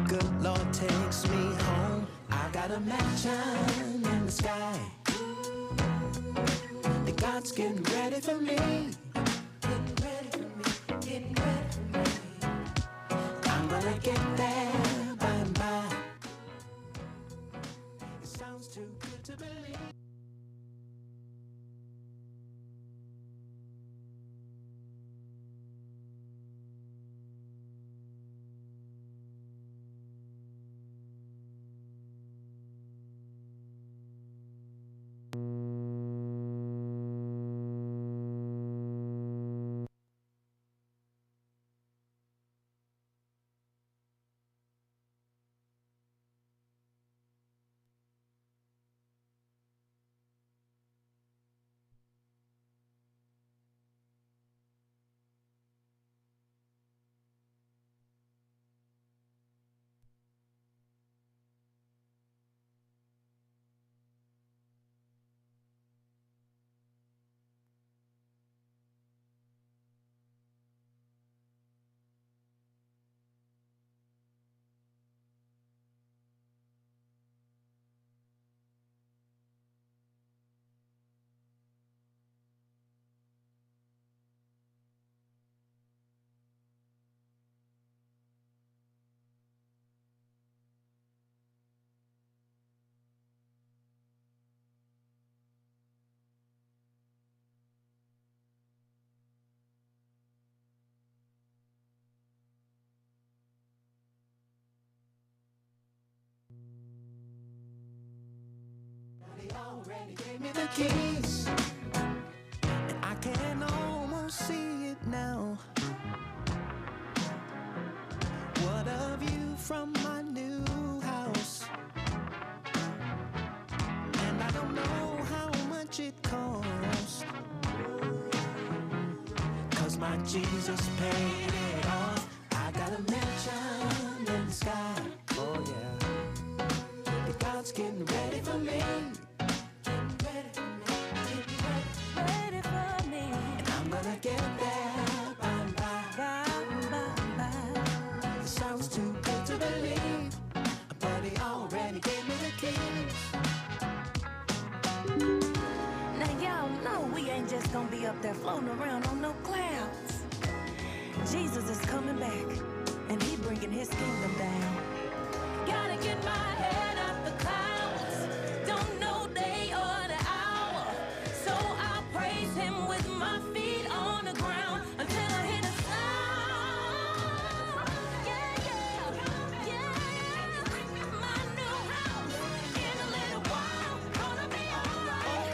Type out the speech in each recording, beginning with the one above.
good Lord takes me home. I got a mansion in the sky. And God's getting ready for me. Getting ready for me, getting ready for me. I'm gonna get there by and by. It sounds too good to believe. He already gave me the keys, and I can almost see it now. What a view from my new house. And I don't know how much it costs, 'cause my Jesus paid it all. I got a mansion in the sky. Oh yeah. And God's getting ready for me. Get there by and by. It sounds too good to believe, but he already gave me the keys. Now y'all know we ain't just gonna be up there floating around on no clouds. Jesus is coming back, and he bringing his kingdom down. Gotta get my head out the clouds. Don't know day or the hour, so I'll praise him with my feet on the ground until I hit the sound. Yeah, yeah, yeah. My new house in a little while, gonna be alright.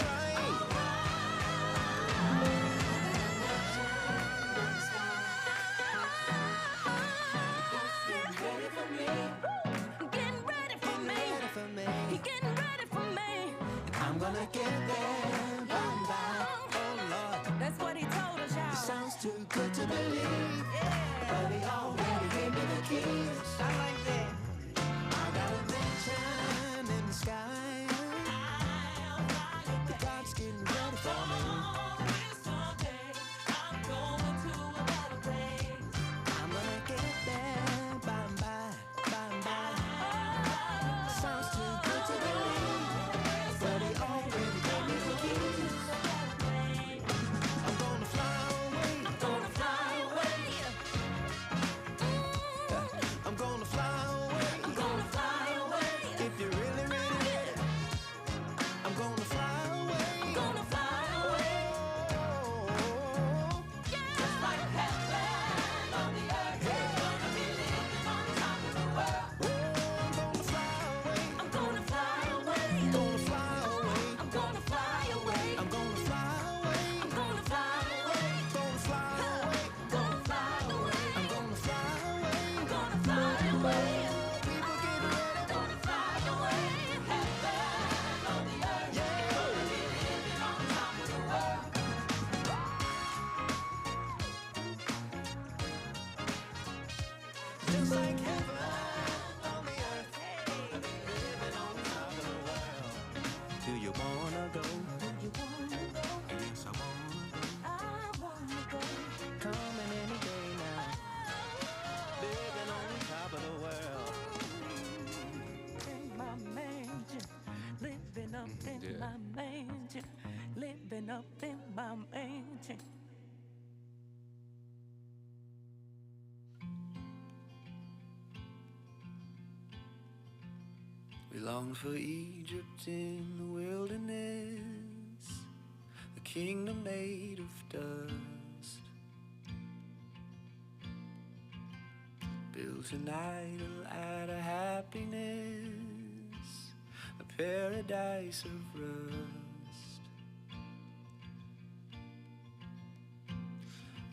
Getting ready for me. Getting ready for me. He getting ready for me. I'm gonna get there by and by. Oh Lord, That's what he told us, it y'all. sounds too good to believe, but he already gave me the keys. I like that. I got a mansion in the sky. God's getting ready for me. I'm gonna get there by and by, by and by. Sounds too good to believe, but he already gave me the keys. I'm gonna fly away. I'm gonna fly away. We long for Egypt in the wilderness, a kingdom made of dust. Built an idol out of happiness, a paradise of rust.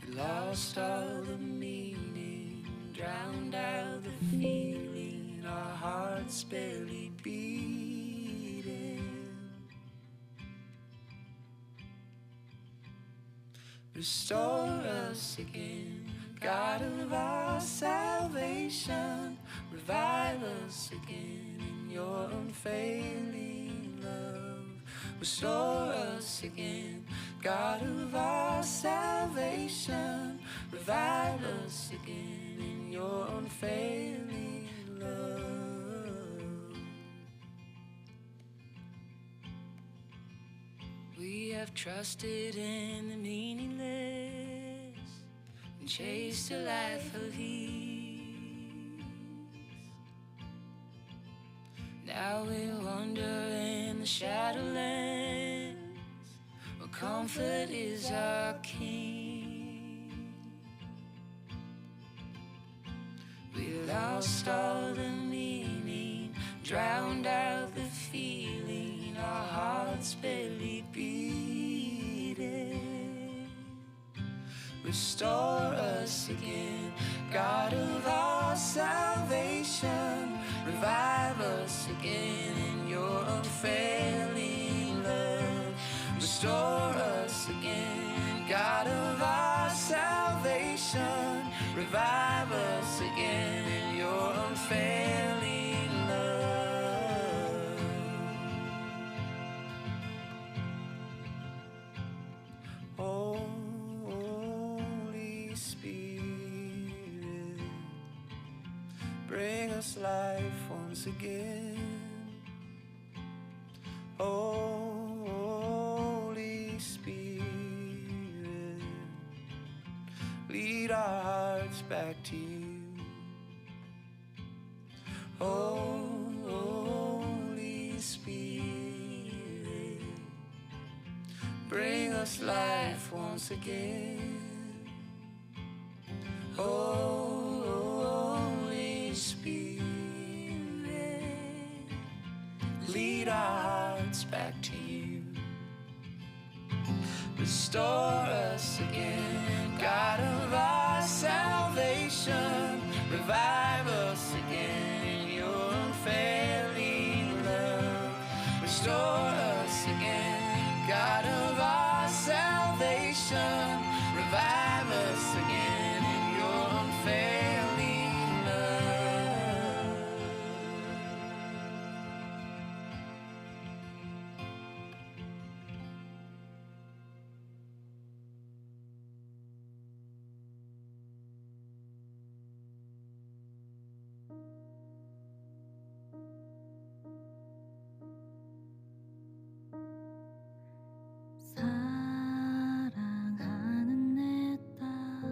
We lost all the meaning, drowned out the feeling, our hearts barely beating. Restore us again, God of our salvation. Revive us again in your unfailing love. Restore us again, God of our salvation. Revive us again in your unfailing love. We have trusted in the meaningless and chased a life of ease. Now we wander in the shadowlands, where comfort is our king. We lost all the meaning, drowned out the feeling, our hearts barely beating. Restore us again, God of our salvation. Revive us again in your unfailing love. Restore us again, God of our salvation. Revive us again in your unfailing love. Holy Spirit, bring us life once again. Holy Spirit, lead our hearts back to you. Holy Spirit, bring us life once again. Holy Spirit, lead our hearts back to you. Restore us again, God of our salvation. Revive us again in your unfailing love. Restore us again, God of our salvation. Revive us again in your unfailing love. 사랑하는 내 딸아,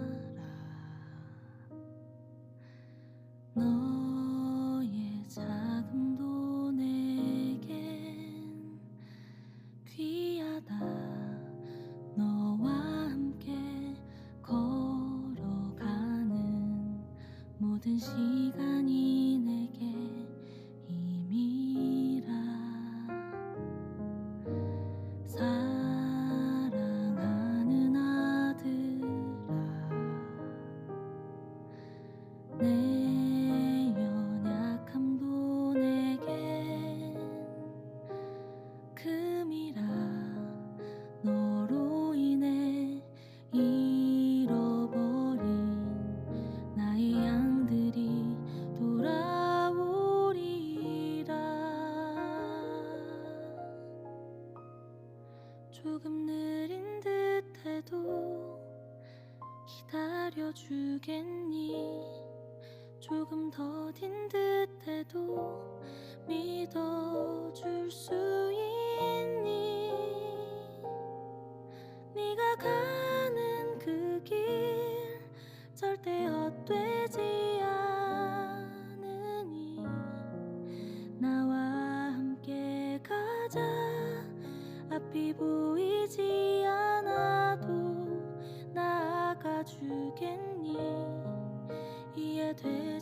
너의 작음도 내겐 귀하다. 너와 함께 걸어가는 모든 시간이 내게 힘이라. 사랑하는 아들아, 내 연약함도 내겐 금이라. 너로 인해 잃어버린 나의 양들이 돌아오리라. 조금 느린 듯해도 기다려주겠니? 조금 더딘 듯해도 믿어줄 수 있니? 네가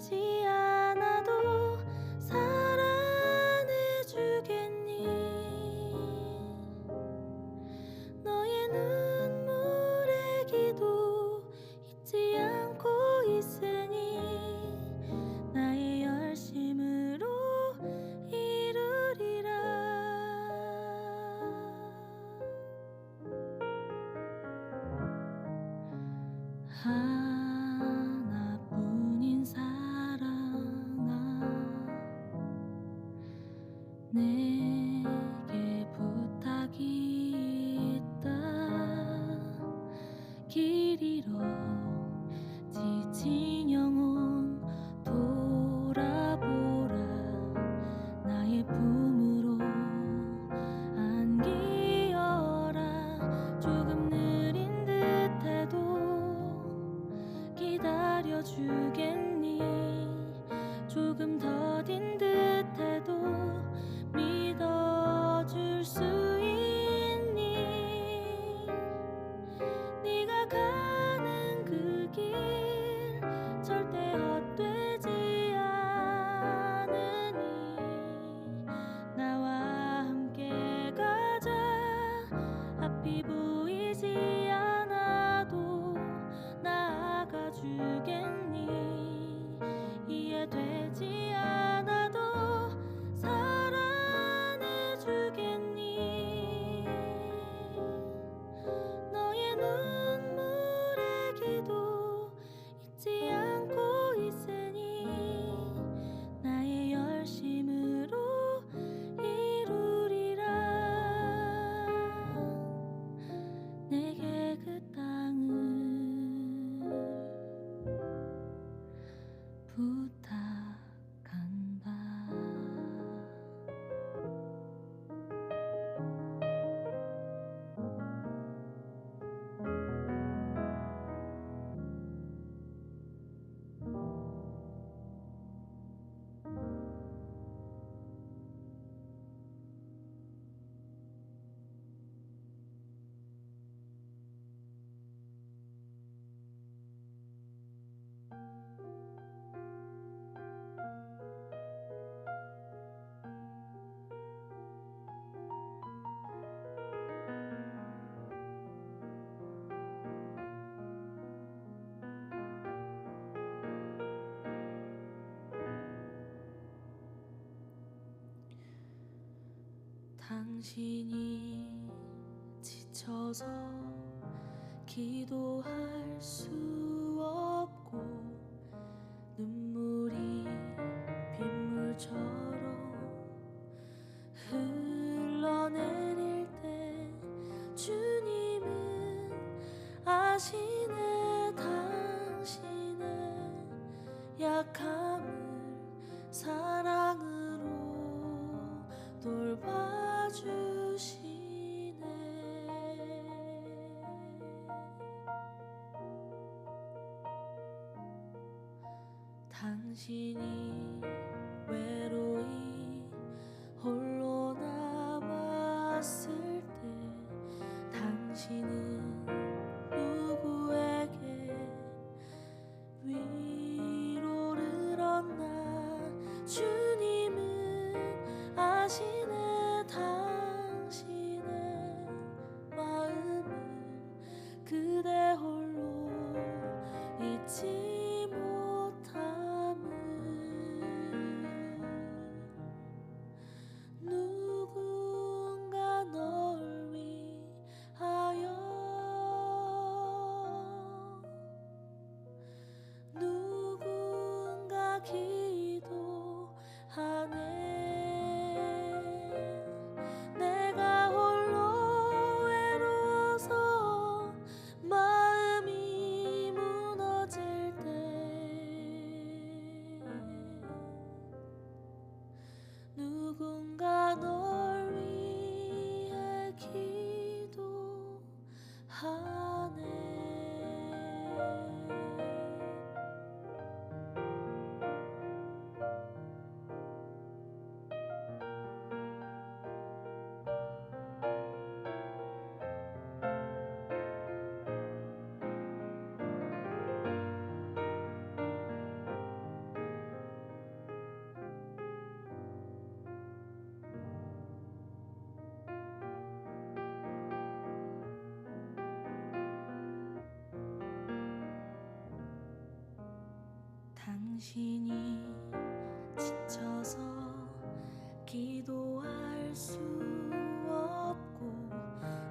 되지 않아도 사랑해주겠니? 너의 눈물의 기도 잊지 않고 있으니 나의 열심으로 이루리라. 하나뿐인 사랑아, 내게 부탁이 있다. 길 잃어 지친 영혼 돌아보라. 나의 품으로 안기어라. 조금 느린 듯해도 기다려주겠니? 조금 더딘 듯해도 믿어줄 수 있니? 네가 가는 그 길 절대 헛되지 않으니 나와 함께 가자. 앞이 보이지 않아도 나아가 주겠니? 이해되지 않아도 사랑해 주겠니? 너의 눈물의 기도 잊지 않고 있으니 나의 열심으로 이루리라. 내게 그 땅을 부탁한다. 당신이 지쳐서 기도할 수 없고 눈물이 빗물처럼 흘러내릴 때 주님은 아시네. 당신의 약함을 사랑으로 돌봐주시네. 당신이 외로이 홀로 남았을 때 당신은 누구에게 위로를 얻나? 주님은 아시네. 당신의 마음을 그대 홀로 잊지 못함을. 누군가 널 위하여 누군가 기도하네. 당신이 지쳐서 기도할 수 없고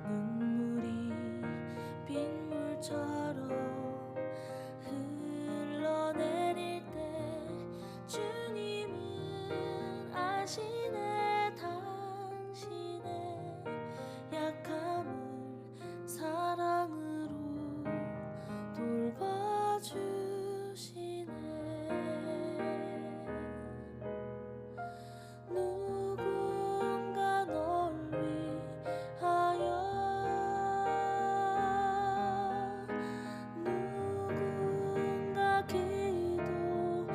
눈물이 빗물처럼 흘러내릴 때 주님은 아시네. 당신의 약함을 사랑으로 돌봐주시네. 누군가 널 위하여 누군가 기도하네.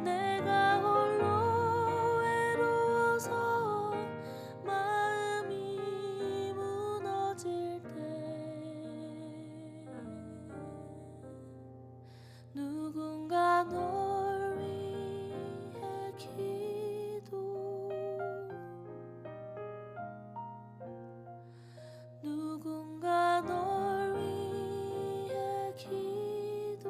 내가 홀로 외로워서 마음이 무너질 때 누군가 널 위해 기도 누군가 널 위해 기도하네.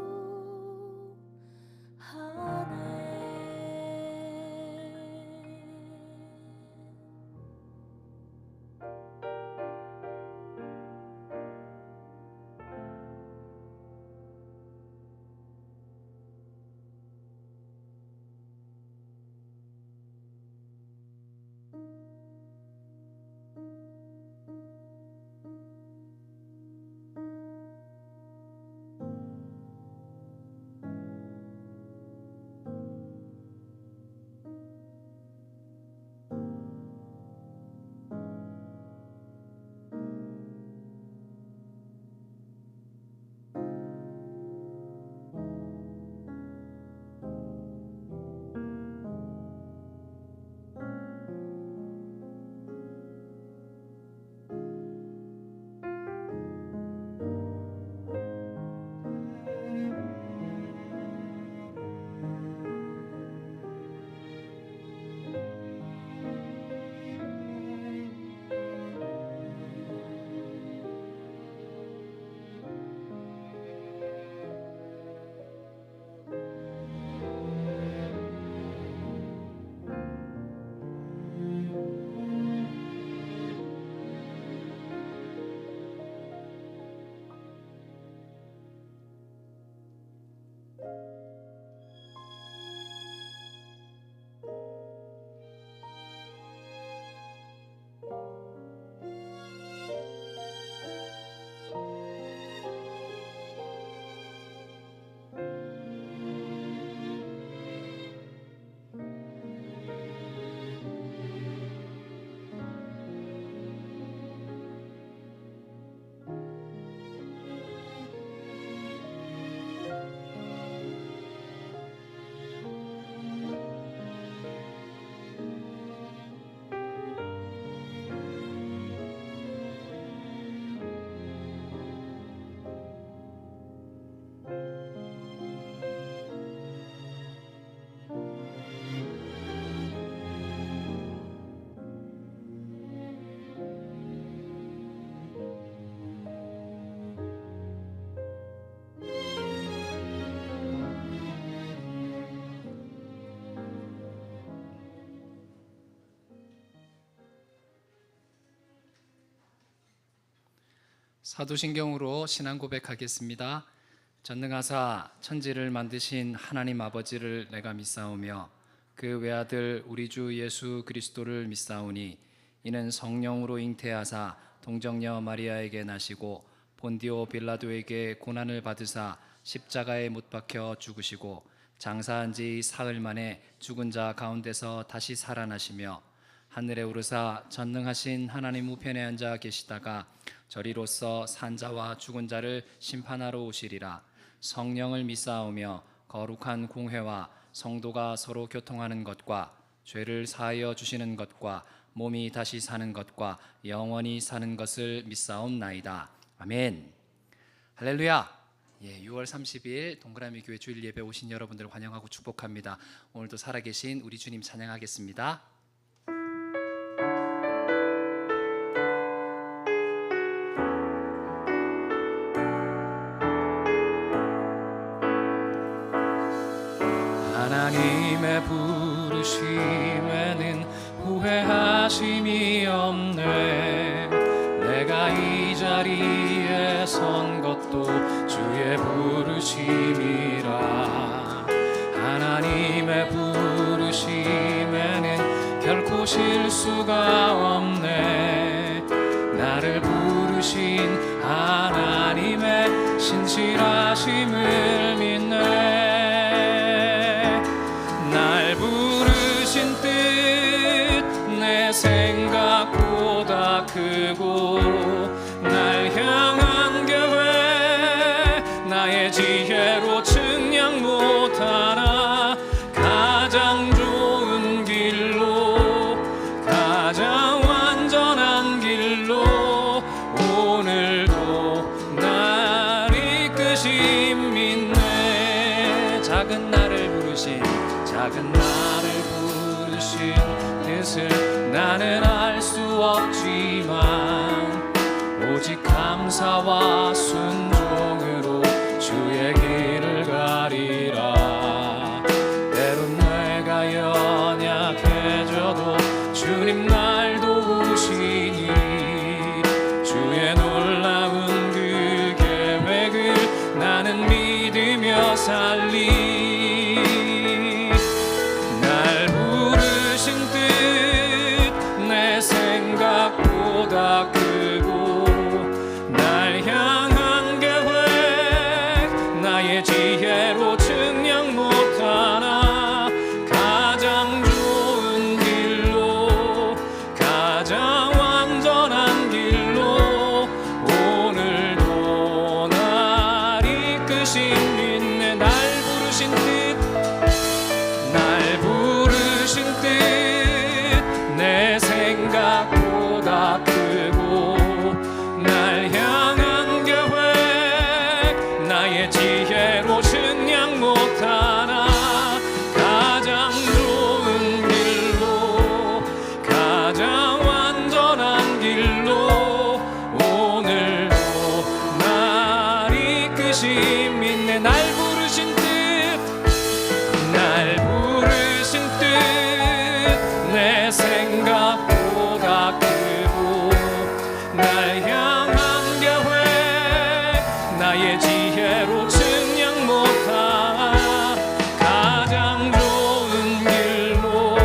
사도신경으로 신앙 고백하겠습니다. 전능하사 천지를 만드신 하나님 아버지를 내가 믿사오며 그 외아들 우리 주 예수 그리스도를 믿사오니 이는 성령으로 잉태하사 동정녀 마리아에게 나시고 본디오 빌라도에게 고난을 받으사 십자가에 못 박혀 죽으시고 장사한 지 사흘 만에 죽은 자 가운데서 다시 살아나시며 하늘에 오르사 전능하신 하나님 우편에 앉아 계시다가 저리로서 산자와 죽은 자를 심판하러 오시리라. 성령을 믿사오며 거룩한 공회와 성도가 서로 교통하는 것과 죄를 사하여 주시는 것과 몸이 다시 사는 것과 영원히 사는 것을 믿사옵나이다. 아멘. 할렐루야. 6월 30일 동그라미 교회 주일 예배 오신 여러분들 환영하고 축복합니다. 오늘도 살아계신 우리 주님 찬양하겠습니다. 하나님의 부르심에는 후회하심이 없네. 내가 이 자리에 선 것도 주의 부르심이라. 하나님의 부르심에는 결코 실수가 없네. 나를 부르신 하나님의 신실하심을 믿네. 날 부르신 뜻 내 생각보다 크고, 날 향한 계획 나의 지혜로 측량 못하나. 가장 좋은 길로, 가장 완전한 길로 오늘도 날 이끄심 믿네. 작은 나를 부르신 뜻을 나는 알 수 없지만, 오직 감사와 순종으로 주의 길을 가리라. 때론 내가 연약해져도 주님 날 도우시니, 주의 놀라운 그 계획을 나는 믿으며 살리. 날 부르신 뜻 내 생각보다 크고, 날 향한 계획 나의 지혜로 측량 못하나. 가장 좋은 길로, 가장 완전한 길로 오늘도 날 이끄신 믿네. 날 부르신 뜻, 날 부르신 뜻 내 생각보다 크고, 날 향한 계획 나의 지혜로 측량 못하나. 가장 좋은 길로, 가장 완전한 길로 오늘도 날 이끄심 믿네. 날 부르신 뜻, 날 부르신 뜻 내 생각보다 크고, 날 향한 계획 나의 지혜로 측량 못하나. 가장 좋은 길로,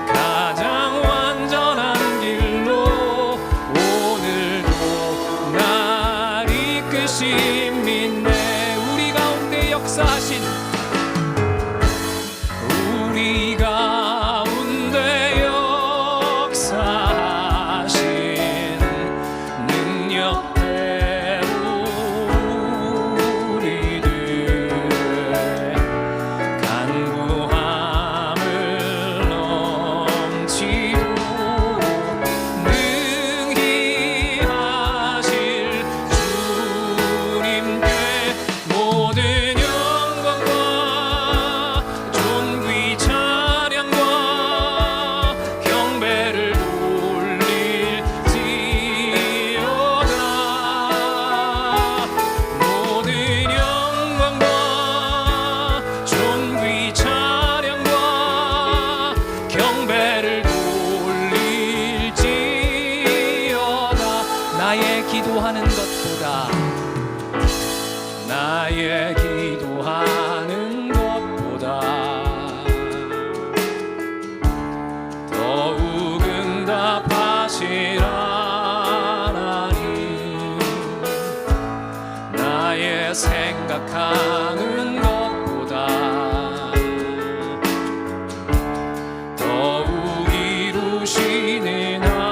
가장 완전한 길로 오늘도 날 이끄심 믿네. 우리 가운데 역사하신, 우리 가운데 역사하신 능력대로 우리들의 간구함을 넘치도록 능히 하실 주님께 모든 영광과 존귀 찬양과 경배를 돌릴지어다. 모든 영광과 존귀 찬양과 경배를 돌릴지어다. 나의 기도하는 것보다, 나의 기도하는 것보다 더욱 응답하실 하나님. 나의 생각하는 것보다 더욱 이루시는 하나님.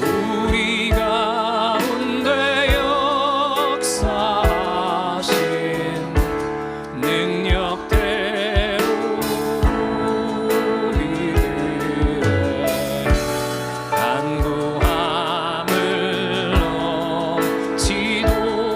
우리 가운데 역사하신 능력대로 우리들의 간구함을 넘치도록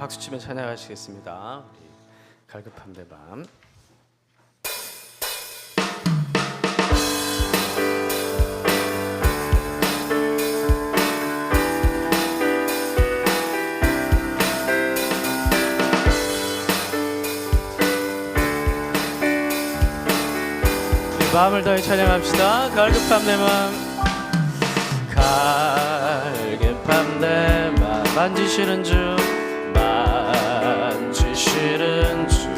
박수치며 찬양하시겠습니다. 갈급한 내 밤. 마음을 다해 찬양합시다. 갈급한 내 맘, 갈급한 내 맘, 만지시는 주, 만지시는 주,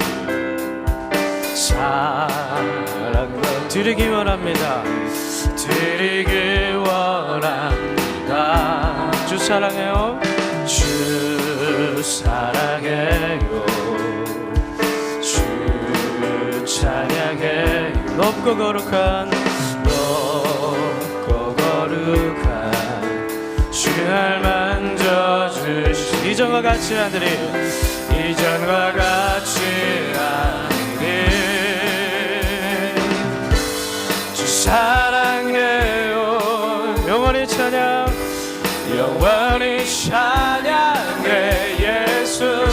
사랑과 드리기 원합니다. 드리기 원합니다. 주 사랑해요. 주 사랑해요. 주 찬양해요. 높고 거룩한 주를 만져주시. 이전과 같이 하늘이 이전과 같이 하늘이 주 사랑해요. 영원히 찬양, 영원히 찬양해. 예수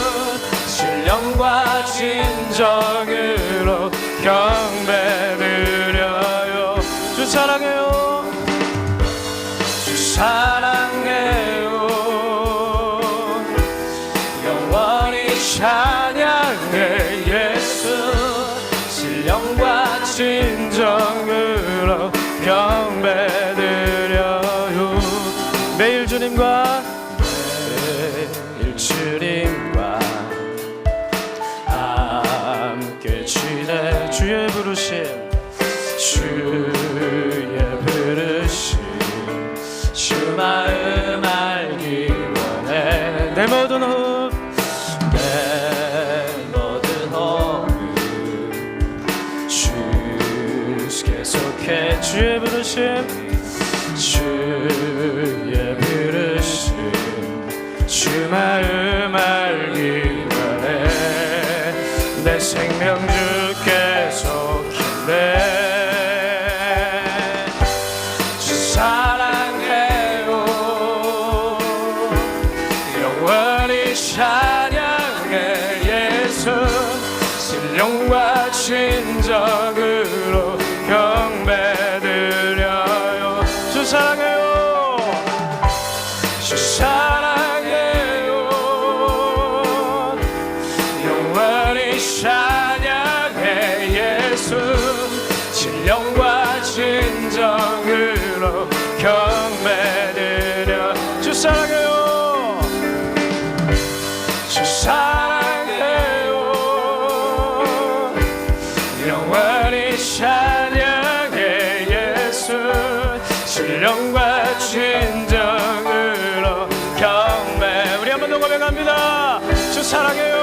신령과 진정으로 경배드려요. 주 사랑해요. 주 사랑해요. 영원히 찬양해. 예수 신령과 진정으로 경배드려요. 매일 주님과 매일 주님과 함께 지내. 주의 부르심, 주의 부르심, 주 마음 알기 원해. 내 모든 호흡, 내 모든 호흡 주께 속해. 주의 부르심, 주의 부르심, 주 마음 알기 원해. 내 생명 주께 속해. 주 사랑해요. 영원히 찬양해. 예수 신령과 진정으로 경배드려요. 주 사랑해요. 주 사랑해요. 영원히 찬양해. 예수 신령과 진정으로 경배드려. 주 사랑해요. 주 사랑해요. 영원히 찬양해. 예수 신령과 진정으로 경배. 우리 한번 더 고백합니다. 주 사랑해요.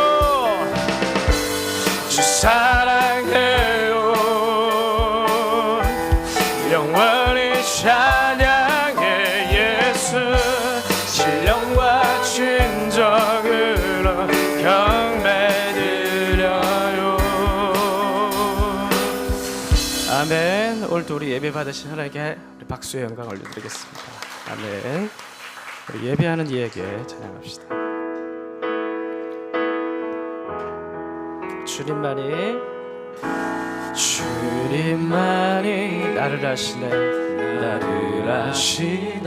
주 사랑해요. 영원히 찬양해. 예수 신령과 진정으로 경배드려요. 아멘. 오늘도 우리 예배 받으신 하나님께 우리 박수의 영광 올려드리겠습니다. 아멘. 우리 예배하는 이에게 찬양합시다. 주님만이 나를 아시네. 나를 아시네.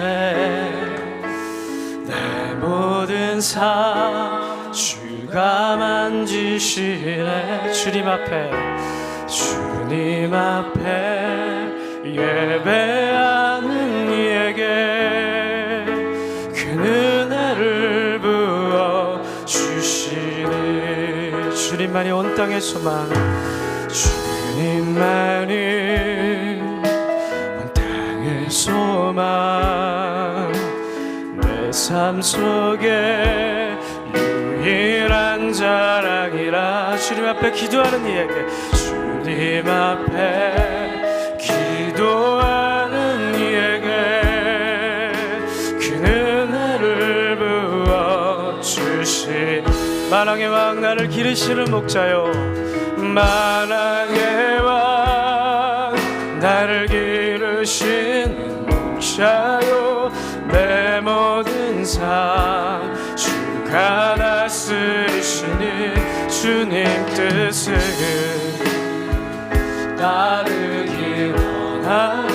내 모든 삶 주가 만지시네. 주님 앞에 예배하는 이에게 그 은혜를 부어 주시네. 주님만이 온 땅의 소망, 주님만이 온 땅의 소망. 내 삶 속에 유일한 자랑이라. 주님 앞에 기도하는 이에게, 주님 앞에 기도하는 이에게 그 은혜를 부어 주시. 만왕의 왕 나를 기르시는 목자요. 만왕의 왕 나를 기르시는 목자요. 내 모든 삶 주가 나 다스리시니 주님 뜻을 따르기 원하네.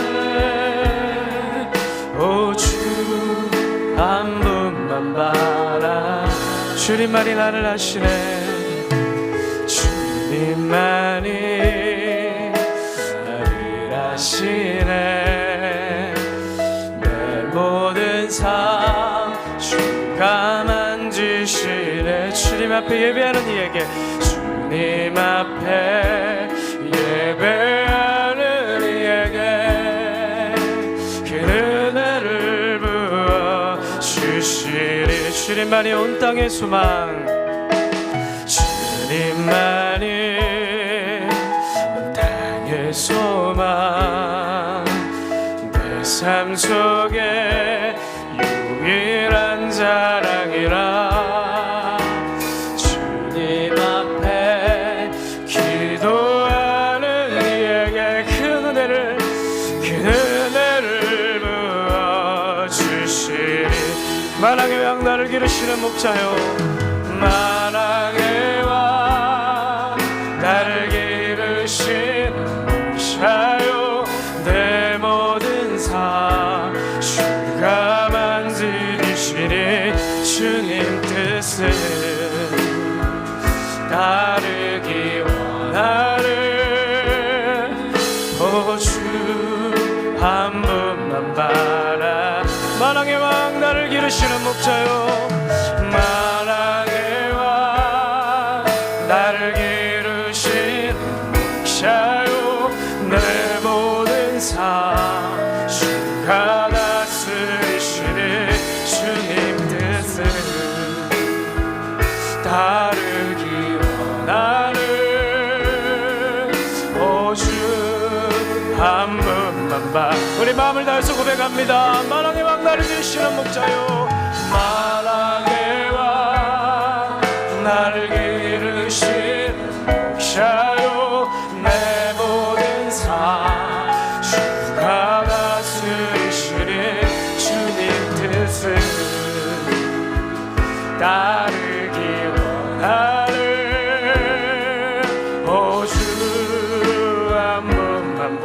오 주 한 분만 바라. 주님만이 나를 아시네. 주님만이 나를 아시네. 내 모든 삶 주가 만지시네. 주님 앞에 예배하는 이에게, 주님 앞에 예배하는 이에게 그 은혜를 부어 주시리. 주님만이 온 땅의 소망, 주님만이 온 땅의 소망, 내 삶 속에 유일한 자랑이라. 주님 앞에 기도하는 이에게 그 은혜를 부어 주시리. 만왕의 왕 나를 기르시는 목자요, 만왕의 왕 나를 기르시는 목자요, 내 모든 삶 주가 만지시니 주님 뜻을 따르기 원하는 오 주 한 분만 바라. 만왕의 왕 나를 기르시는 목자요, 만왕의 왕 나를 기르시는 목자요, 내 모든 삶 주가 다스리시니 주님 뜻을 따르기 원하는 오 주 한 분만 봐. 우리 마음을 다해서 고백합니다. 만왕의 왕 나를 기르시는 목자요, 만왕의 왕 나를 기르시는 목자요, 내 모든 삶 주가 다스리시니 주님 뜻을 따르기 원하는 오 주 한 분만 봐.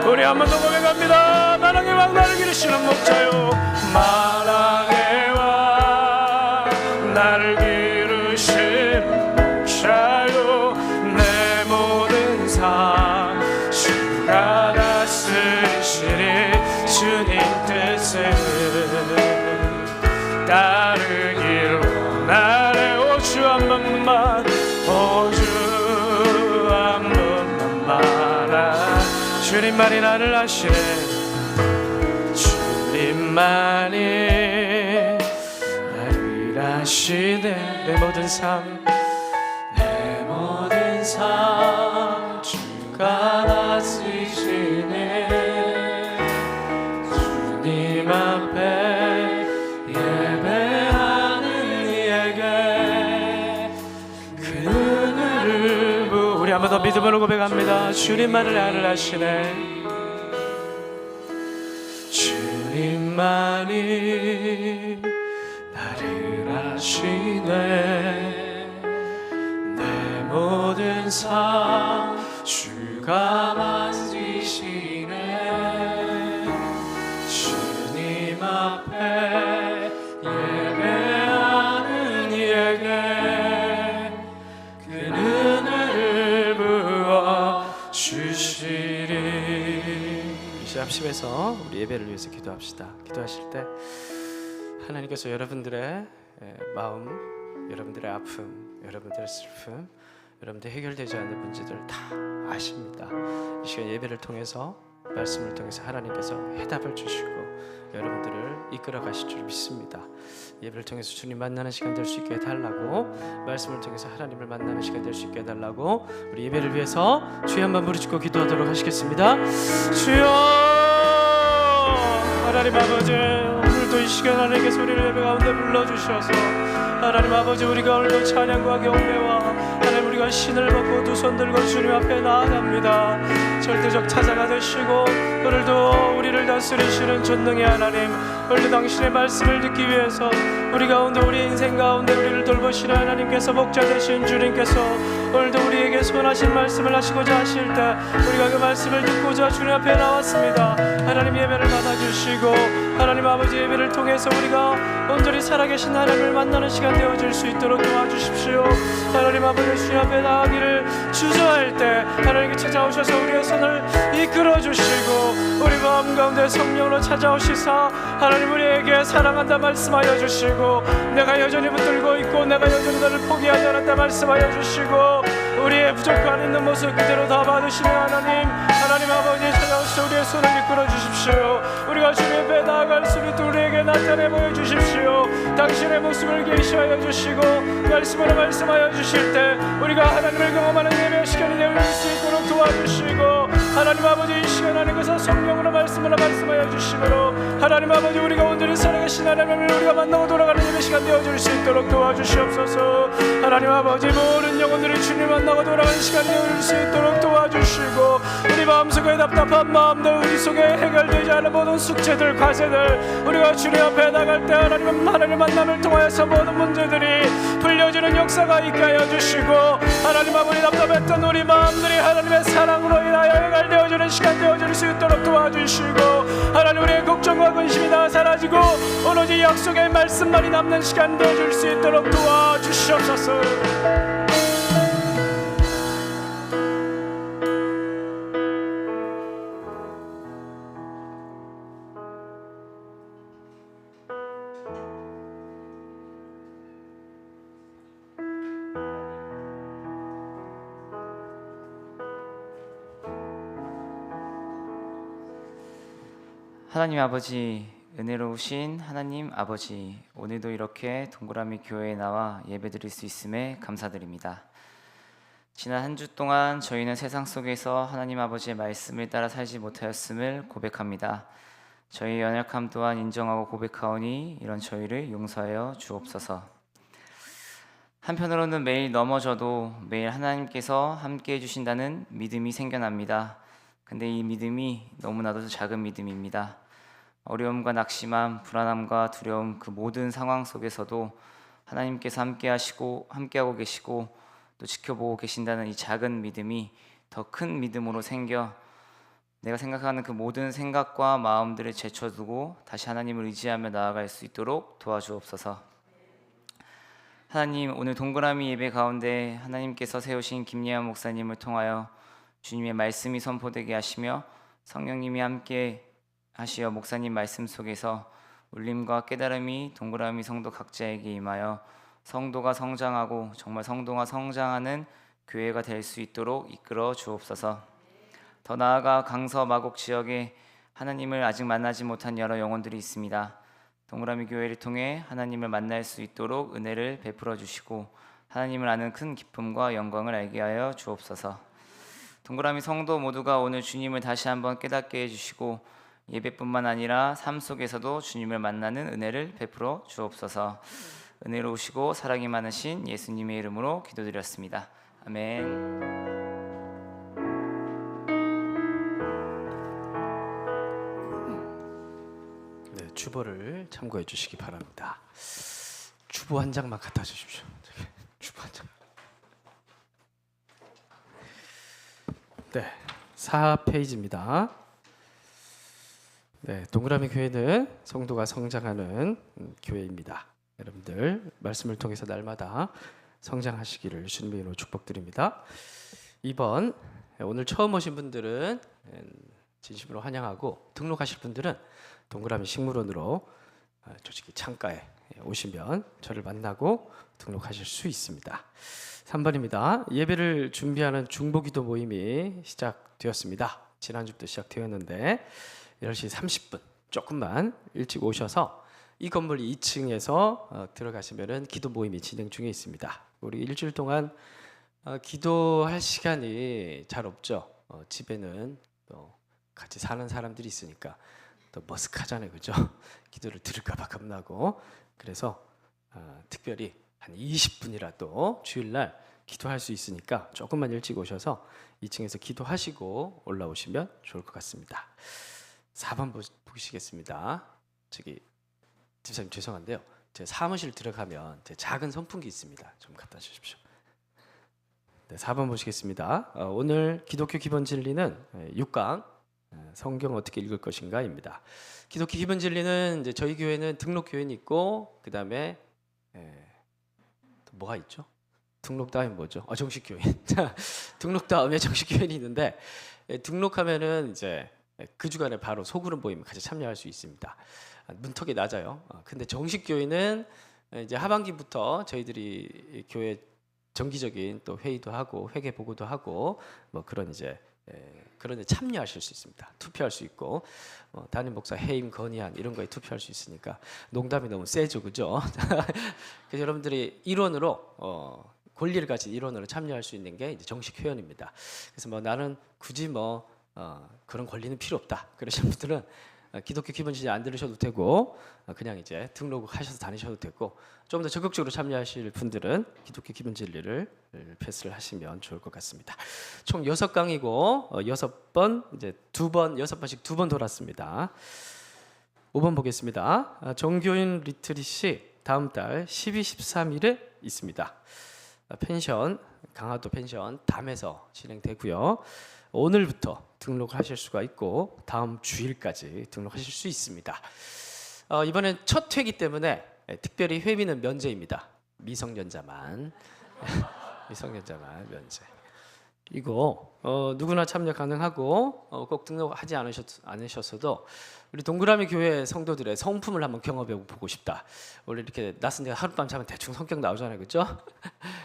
우리 한 번 더 고백합니다. 만왕의 왕 나를 기르시는 목자요, 만왕의 왕 나를 기르시는 목자요, 내 모든 삶 주가 다스리시니 주님 뜻을 따르기를 원하네. 오 주 한 번만, 오 주 한 번만 바라. 주님만이 나를 아시네. 주님만이 나를 아시네. 내 모든 삶, 내 모든 삶 주가 다스리시네. 주님 앞에 예배하는 이에게 그 은혜를 부어. 우리 한 번 더 믿음으로 고백합니다. 주님만을 나를 아시네. 주님만이 나를 아시네. 내 모든 삶 주가 만지시네. 주님 앞에 예배하는 이에게 그 은혜를 부어 주시리. 이 시간 합심해서 우리 예배를 위해서 기도합시다. 기도하실 때 하나님께서 여러분들의 마음, 여러분들의 아픔, 여러분들의 슬픔, 여러분들 해결되지 않는 문제들 다 아십니다. 이 시간 예배를 통해서, 말씀을 통해서 하나님께서 해답을 주시고 여러분들을 이끌어 가실 줄 믿습니다. 예배를 통해서 주님 만나는 시간 될 수 있게 해달라고, 말씀을 통해서 하나님을 만나는 시간 될 수 있게 해달라고, 우리 예배를 위해서 주여 한번 부르짖고 기도하도록 하시겠습니다. 주여, 하나님 아버지, 오늘도 이 시간 하나님께 소리를 예배 가운데 불러주셔서 하나님 아버지, 우리가 오늘도 찬양과 경배와 하나님 우리가 신을 벗고 두 손 들고 주님 앞에 나아갑니다. 절대적 찾아가 되시고 오늘도 우리를 다스리시는 전능의 하나님, 오늘도 당신의 말씀을 듣기 위해서 우리 가운데 우리 인생 가운데 우리를 돌보시는 하나님께서 목자 되신 주님께서 오늘도 우리에게 선하신 말씀을 하시고자 하실 때 우리가 그 말씀을 듣고자 주님 앞에 나왔습니다. 하나님 예배를 받아주시고 하나님 아버지 예배를 통해서 우리가 온전히 살아계신 하나님을 만나는 시간 되어질 수 있도록 도와주십시오. 하나님 아버지 주님 앞에 나가기를 주저할 때 하나님께 찾아오셔서 우리의 손을 이끌어주시고 우리 마음 가운데 성령으로 찾아오시사 하나님 우리에게 사랑한다 말씀하여 주시고 내가 여전히 붙들고 있고 내가 여전히 너를 포기하지 않았다 말씀하여 주시고 우리의 부족한 있는 모습 그대로 다 받으시는 하나님 아버지 찾아오셔서 우리의 손을 이끌어 주십시오. 우리가 주님 앞에 나아갈 수 있도록 우리에게 나타내 보여주십시오. 당신의 모습을 계시하여 주시고 말씀으로 말씀하여 주실 때 우리가 하나님을 경험하는 예배 시간이 되어질 수 있도록 도와주시고 하나님 아버지 이 시간 안에서 성령으로 말씀으로 말씀하여 주시므로 하나님 아버지 우리가 온전히 살아계신 하나님을 우리가 만나고 돌아가는 예배 시간 되어질 수 있도록 도와주시옵소서. 하나님 아버지 모든 영혼들이 주님 만나고 돌아가는 시간이 되어질 수 있도록 도와주시고 우리 마음속에 답답한 마음들 우리 속에 해결되지 않은 모든 숙제들 과제들 우리가 주님 앞에 나갈 때 하나님 만남을 통해서 모든 문제들이 풀려지는 역사가 있게 하여 주시고 하나님 아버지 답답했던 우리 마음들이 하나님의 사랑으로 인하여 해결되어지는 시간 되어질 수 있도록 도와주시고 하나님 우리의 걱정과 근심이 다 사라지고 오로지 약속의 말씀만이 남는 시간 되어질 수 있도록 도와주시옵소서. 하나님 아버지, 은혜로우신 하나님 아버지, 오늘도 이렇게 동그라미 교회에 나와 예배드릴 수 있음에 감사드립니다. 지난 한 주 동안 저희는 세상 속에서 하나님 아버지의 말씀을 따라 살지 못하였음을 고백합니다. 저희의 연약함 또한 인정하고 고백하오니 이런 저희를 용서하여 주옵소서. 한편으로는 매일 넘어져도 매일 하나님께서 함께 해주신다는 믿음이 생겨납니다. 근데 이 믿음이 너무나도 작은 믿음입니다. 어려움과 낙심함, 불안함과 두려움 그 모든 상황 속에서도 하나님께서 함께하고 계시고 또 지켜보고 계신다는 이 작은 믿음이 더 큰 믿음으로 생겨 내가 생각하는 그 모든 생각과 마음들을 제쳐두고 다시 하나님을 의지하며 나아갈 수 있도록 도와주옵소서. 하나님, 오늘 동그라미 예배 가운데 하나님께서 세우신 김예한 목사님을 통하여 주님의 말씀이 선포되게 하시며 성령님이 함께 하시어 목사님 말씀 속에서 울림과 깨달음이 동그라미 성도 각자에게 임하여 성도가 성장하고 정말 성도가 성장하는 교회가 될 수 있도록 이끌어 주옵소서. 더 나아가 강서 마곡 지역에 하나님을 아직 만나지 못한 여러 영혼들이 있습니다. 동그라미 교회를 통해 하나님을 만날 수 있도록 은혜를 베풀어 주시고 하나님을 아는 큰 기쁨과 영광을 알게 하여 주옵소서. 동그라미 성도 모두가 오늘 주님을 다시 한번 깨닫게 해주시고 예배뿐만 아니라 삶 속에서도 주님을 만나는 은혜를 베풀어 주옵소서. 은혜로우시고 사랑이 많으신 예수님의 이름으로 기도드렸습니다. 아멘. 네, 주보를 참고해 주시기 바랍니다. 주보 한 장만 갖다 주십시오. 주보 한 장. 네, 4페이지입니다. 네, 동그라미 교회는 성도가 성장하는 교회입니다. 여러분들 말씀을 통해서 날마다 성장하시기를 주님의 이름으로 축복드립니다. 2번, 오늘 처음 오신 분들은 진심으로 환영하고 등록하실 분들은 동그라미 식물원으로 저기 창가에 오시면 저를 만나고 등록하실 수 있습니다. 3번입니다. 예배를 준비하는 중보기도 모임이 시작되었습니다. 지난주부터 시작되었는데 10시 30분 조금만 일찍 오셔서 이 건물 2층에서 들어가시면은 기도 모임이 진행 중에 있습니다. 우리 일주일 동안 기도할 시간이 잘 없죠. 집에는 또 같이 사는 사람들이 있으니까 또 머쓱하잖아요, 그죠? 기도를 들을까봐 겁나고 그래서 특별히 한 20분이라도 주일날 기도할 수 있으니까 조금만 일찍 오셔서 2층에서 기도하시고 올라오시면 좋을 것 같습니다. 4번 보시겠습니다. 저기 집사님 죄송한데요. 제 사무실 들어가면 제 작은 선풍기 있습니다. 좀 갖다 주십시오. 네, 4번 보시겠습니다. 오늘 기독교 기본 진리는 6강 성경 어떻게 읽을 것인가입니다. 기독교 기본 진리는 이제 저희 교회는 등록 교인이 있고 그다음에 또 뭐가 있죠? 등록 다음에 뭐죠? 정식 교인. 등록 다음에 정식 교인이 있는데 등록하면은 이제 그 주간에 바로 소그룹 모임 같이 참여할 수 있습니다. 문턱이 낮아요. 근데 정식 교인은 이제 하반기부터 저희들이 교회 정기적인 또 회의도 하고 회계 보고도 하고 뭐 그런 이제 그런 데 참여하실 수 있습니다. 투표할 수 있고 담임 목사 해임 건의안 이런 거에 투표할 수 있으니까 농담이 너무 세죠, 그죠? 그래서 여러분들이 일원으로 권리를 가진 일원으로 참여할 수 있는 게 이제 정식 회원입니다. 그래서 뭐 나는 굳이 뭐 그런 권리는 필요 없다 그러시는 분들은 기독교 기본 진리 안 들으셔도 되고 그냥 이제 등록하셔서 다니셔도 되고 좀 더 적극적으로 참여하실 분들은 기독교 기본 진리를 패스를 하시면 좋을 것 같습니다. 총 6강이고 6번 이제 6번씩 2번 돌았습니다. 5번 보겠습니다. 정교인 리트릿이 다음 달 12, 13일에 있습니다. 펜션 강화도 펜션 담에서 진행되고요. 오늘부터 등록하실 수가 있고 다음 주일까지 등록하실 수 있습니다. 이번엔 첫 회기 때문에 특별히 회비는 면제입니다. 미성년자만 미성년자만 면제. 이거 누구나 참여 가능하고 꼭 등록하지 않으셨어도 우리 동그라미 교회 성도들의 성품을 한번 경험해 보고 싶다. 원래 이렇게 낯선 데 하룻밤 자면 대충 성격 나오잖아요, 그렇죠?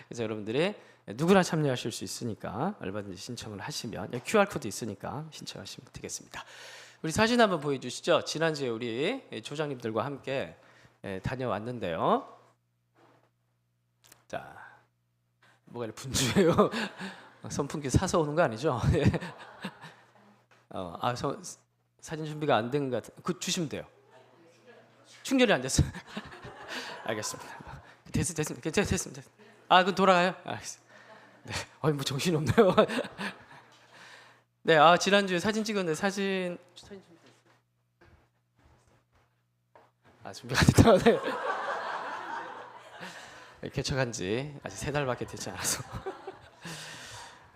그래서 여러분들이 누구나 참여하실 수 있으니까 얼마든지 신청을 하시면 QR 코드 있으니까 신청하시면 되겠습니다. 우리 사진 한번 보여주시죠. 지난주에 우리 조장님들과 함께 다녀왔는데요. 자, 뭐가 이렇게 분주해요? 선풍기 사서 오는 거 아니죠? 사진 준비가 안 된 것 같아요. 그 주시면 돼요. 충전이 안 됐어요. 알겠습니다. 됐습니다. 그럼 돌아가요? 알겠습니다. 네, 뭐 정신 없네요. 네, 지난주에 사진 찍었는데 사진 준비가 됐다. 네. 개척한 지 아직 3달밖에 되지 않아서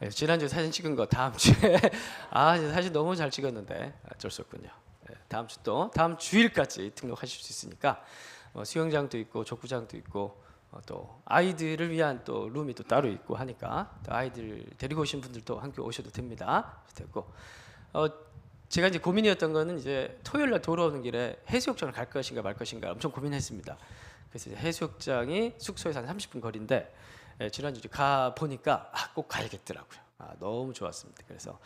네, 지난주에 사진 찍은 거 다음 주에 사진 너무 잘 찍었는데 어쩔 수 없군요. 네, 다음 주일까지 등록하실 수 있으니까 수영장도 있고 족구장도 있고 또 아이들을 위한 또 룸이 또 따로 있고 하니까 또 아이들 데리고 오신 분들도 함께 오셔도 됩니다. 됐고 제가 이제 고민이었던 거는 이제 토요일 날 돌아오는 길에 해수욕장을 갈 것인가 말 것인가 엄청 고민했습니다. 그래서 이제 해수욕장이 숙소에서 한 30분 거리인데 지난주에 가 보니까 꼭 가야겠더라고요. 너무 좋았습니다. 그래서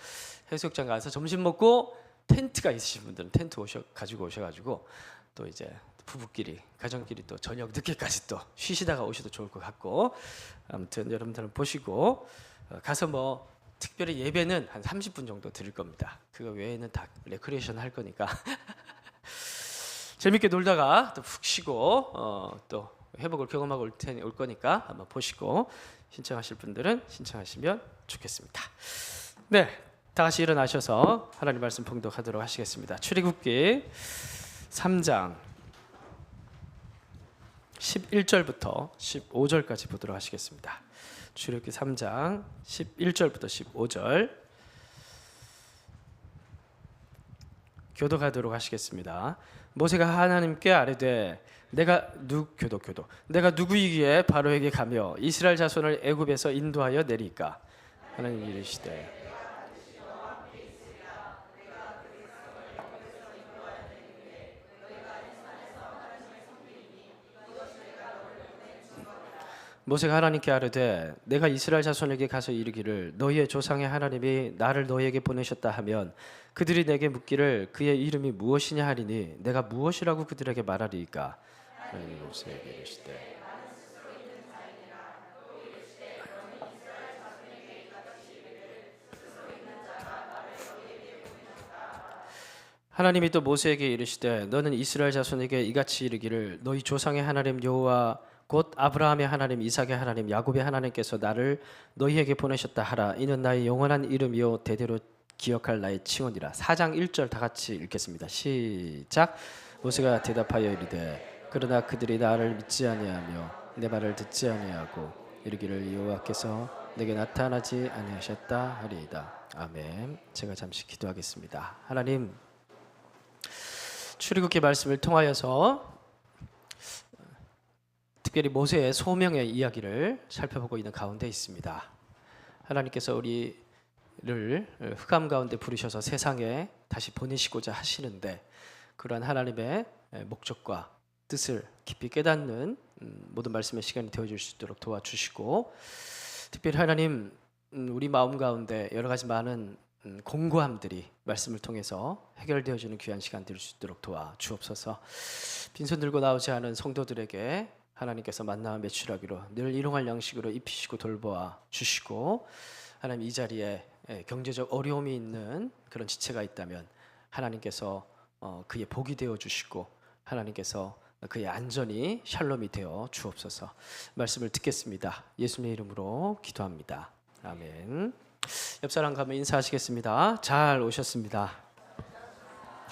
해수욕장 가서 점심 먹고 텐트가 있으신 분들은 텐트 가지고 오셔가지고 또 이제 부부끼리 가정끼리 또 저녁 늦게까지 또 쉬시다가 오셔도 좋을 것 같고 아무튼 여러분들은 보시고 가서 뭐 특별히 예배는 한 30분 정도 드릴 겁니다. 그거 외에는 다 레크리에이션 할 거니까 재밌게 놀다가 또 푹 쉬고 또 회복을 경험하고 올 거니까 한번 보시고 신청하실 분들은 신청하시면 좋겠습니다. 네, 다 같이 일어나셔서 하나님 말씀 봉독하도록 하시겠습니다. 출애굽기 3장 11절부터 15절까지 보도록 하시겠습니다. 출애굽기 3장 11절부터 15절 교독하도록 하시겠습니다. 모세가 하나님께 아뢰되 내가 누구이기에 바로에게 가며 이스라엘 자손을 애굽에서 인도하여 내리까? 하나님이 이르시되 모세가 하나님께 아뢰되 내가 이스라엘 자손에게 가서 이르기를 너희의 조상의 하나님이 나를 너희에게 보내셨다 하면 그들이 내게 묻기를 그의 이름이 무엇이냐 하리니 내가 무엇이라고 그들에게 말하리이까? 하나님이 모세에게 이르시되 하나님이 또 모세에게 이르시되 너는 이스라엘 자손에게 이같이 이르기를 너희 조상의 하나님 여호와 곧 아브라함의 하나님, 이삭의 하나님, 야곱의 하나님께서 나를 너희에게 보내셨다 하라. 이는 나의 영원한 이름이요 대대로 기억할 나의 칭언이라. 4장 1절 다 같이 읽겠습니다. 시작. 모세가 대답하여 이르되 그러나 그들이 나를 믿지 아니하며 내 말을 듣지 아니하고 이르기를 여호와께서 내게 나타나지 아니하셨다 하리이다. 아멘. 제가 잠시 기도하겠습니다. 하나님, 출애굽기 말씀을 통하여서 특별히 모세의 소명의 이야기를 살펴보고 있는 가운데 있습니다. 하나님께서 우리를 흑암 가운데 부르셔서 세상에 다시 보내시고자 하시는데 그러한 하나님의 목적과 뜻을 깊이 깨닫는 모든 말씀의 시간이 되어줄 수 있도록 도와주시고, 특별히 하나님, 우리 마음 가운데 여러 가지 많은 공고함들이 말씀을 통해서 해결되어지는 귀한 시간 될 수 있도록 도와주옵소서. 빈손 들고 나오지 않은 성도들에게 하나님께서 만나와 매출하기로 늘 일용할 양식으로 입히시고 돌보아 주시고, 하나님 이 자리에 경제적 어려움이 있는 그런 지체가 있다면 하나님께서 그의 복이 되어 주시고 하나님께서 그의 안전이 샬롬이 되어 주옵소서. 말씀을 듣겠습니다. 예수님의 이름으로 기도합니다. 아멘. 옆 사람 가면 인사하시겠습니다. 잘 오셨습니다.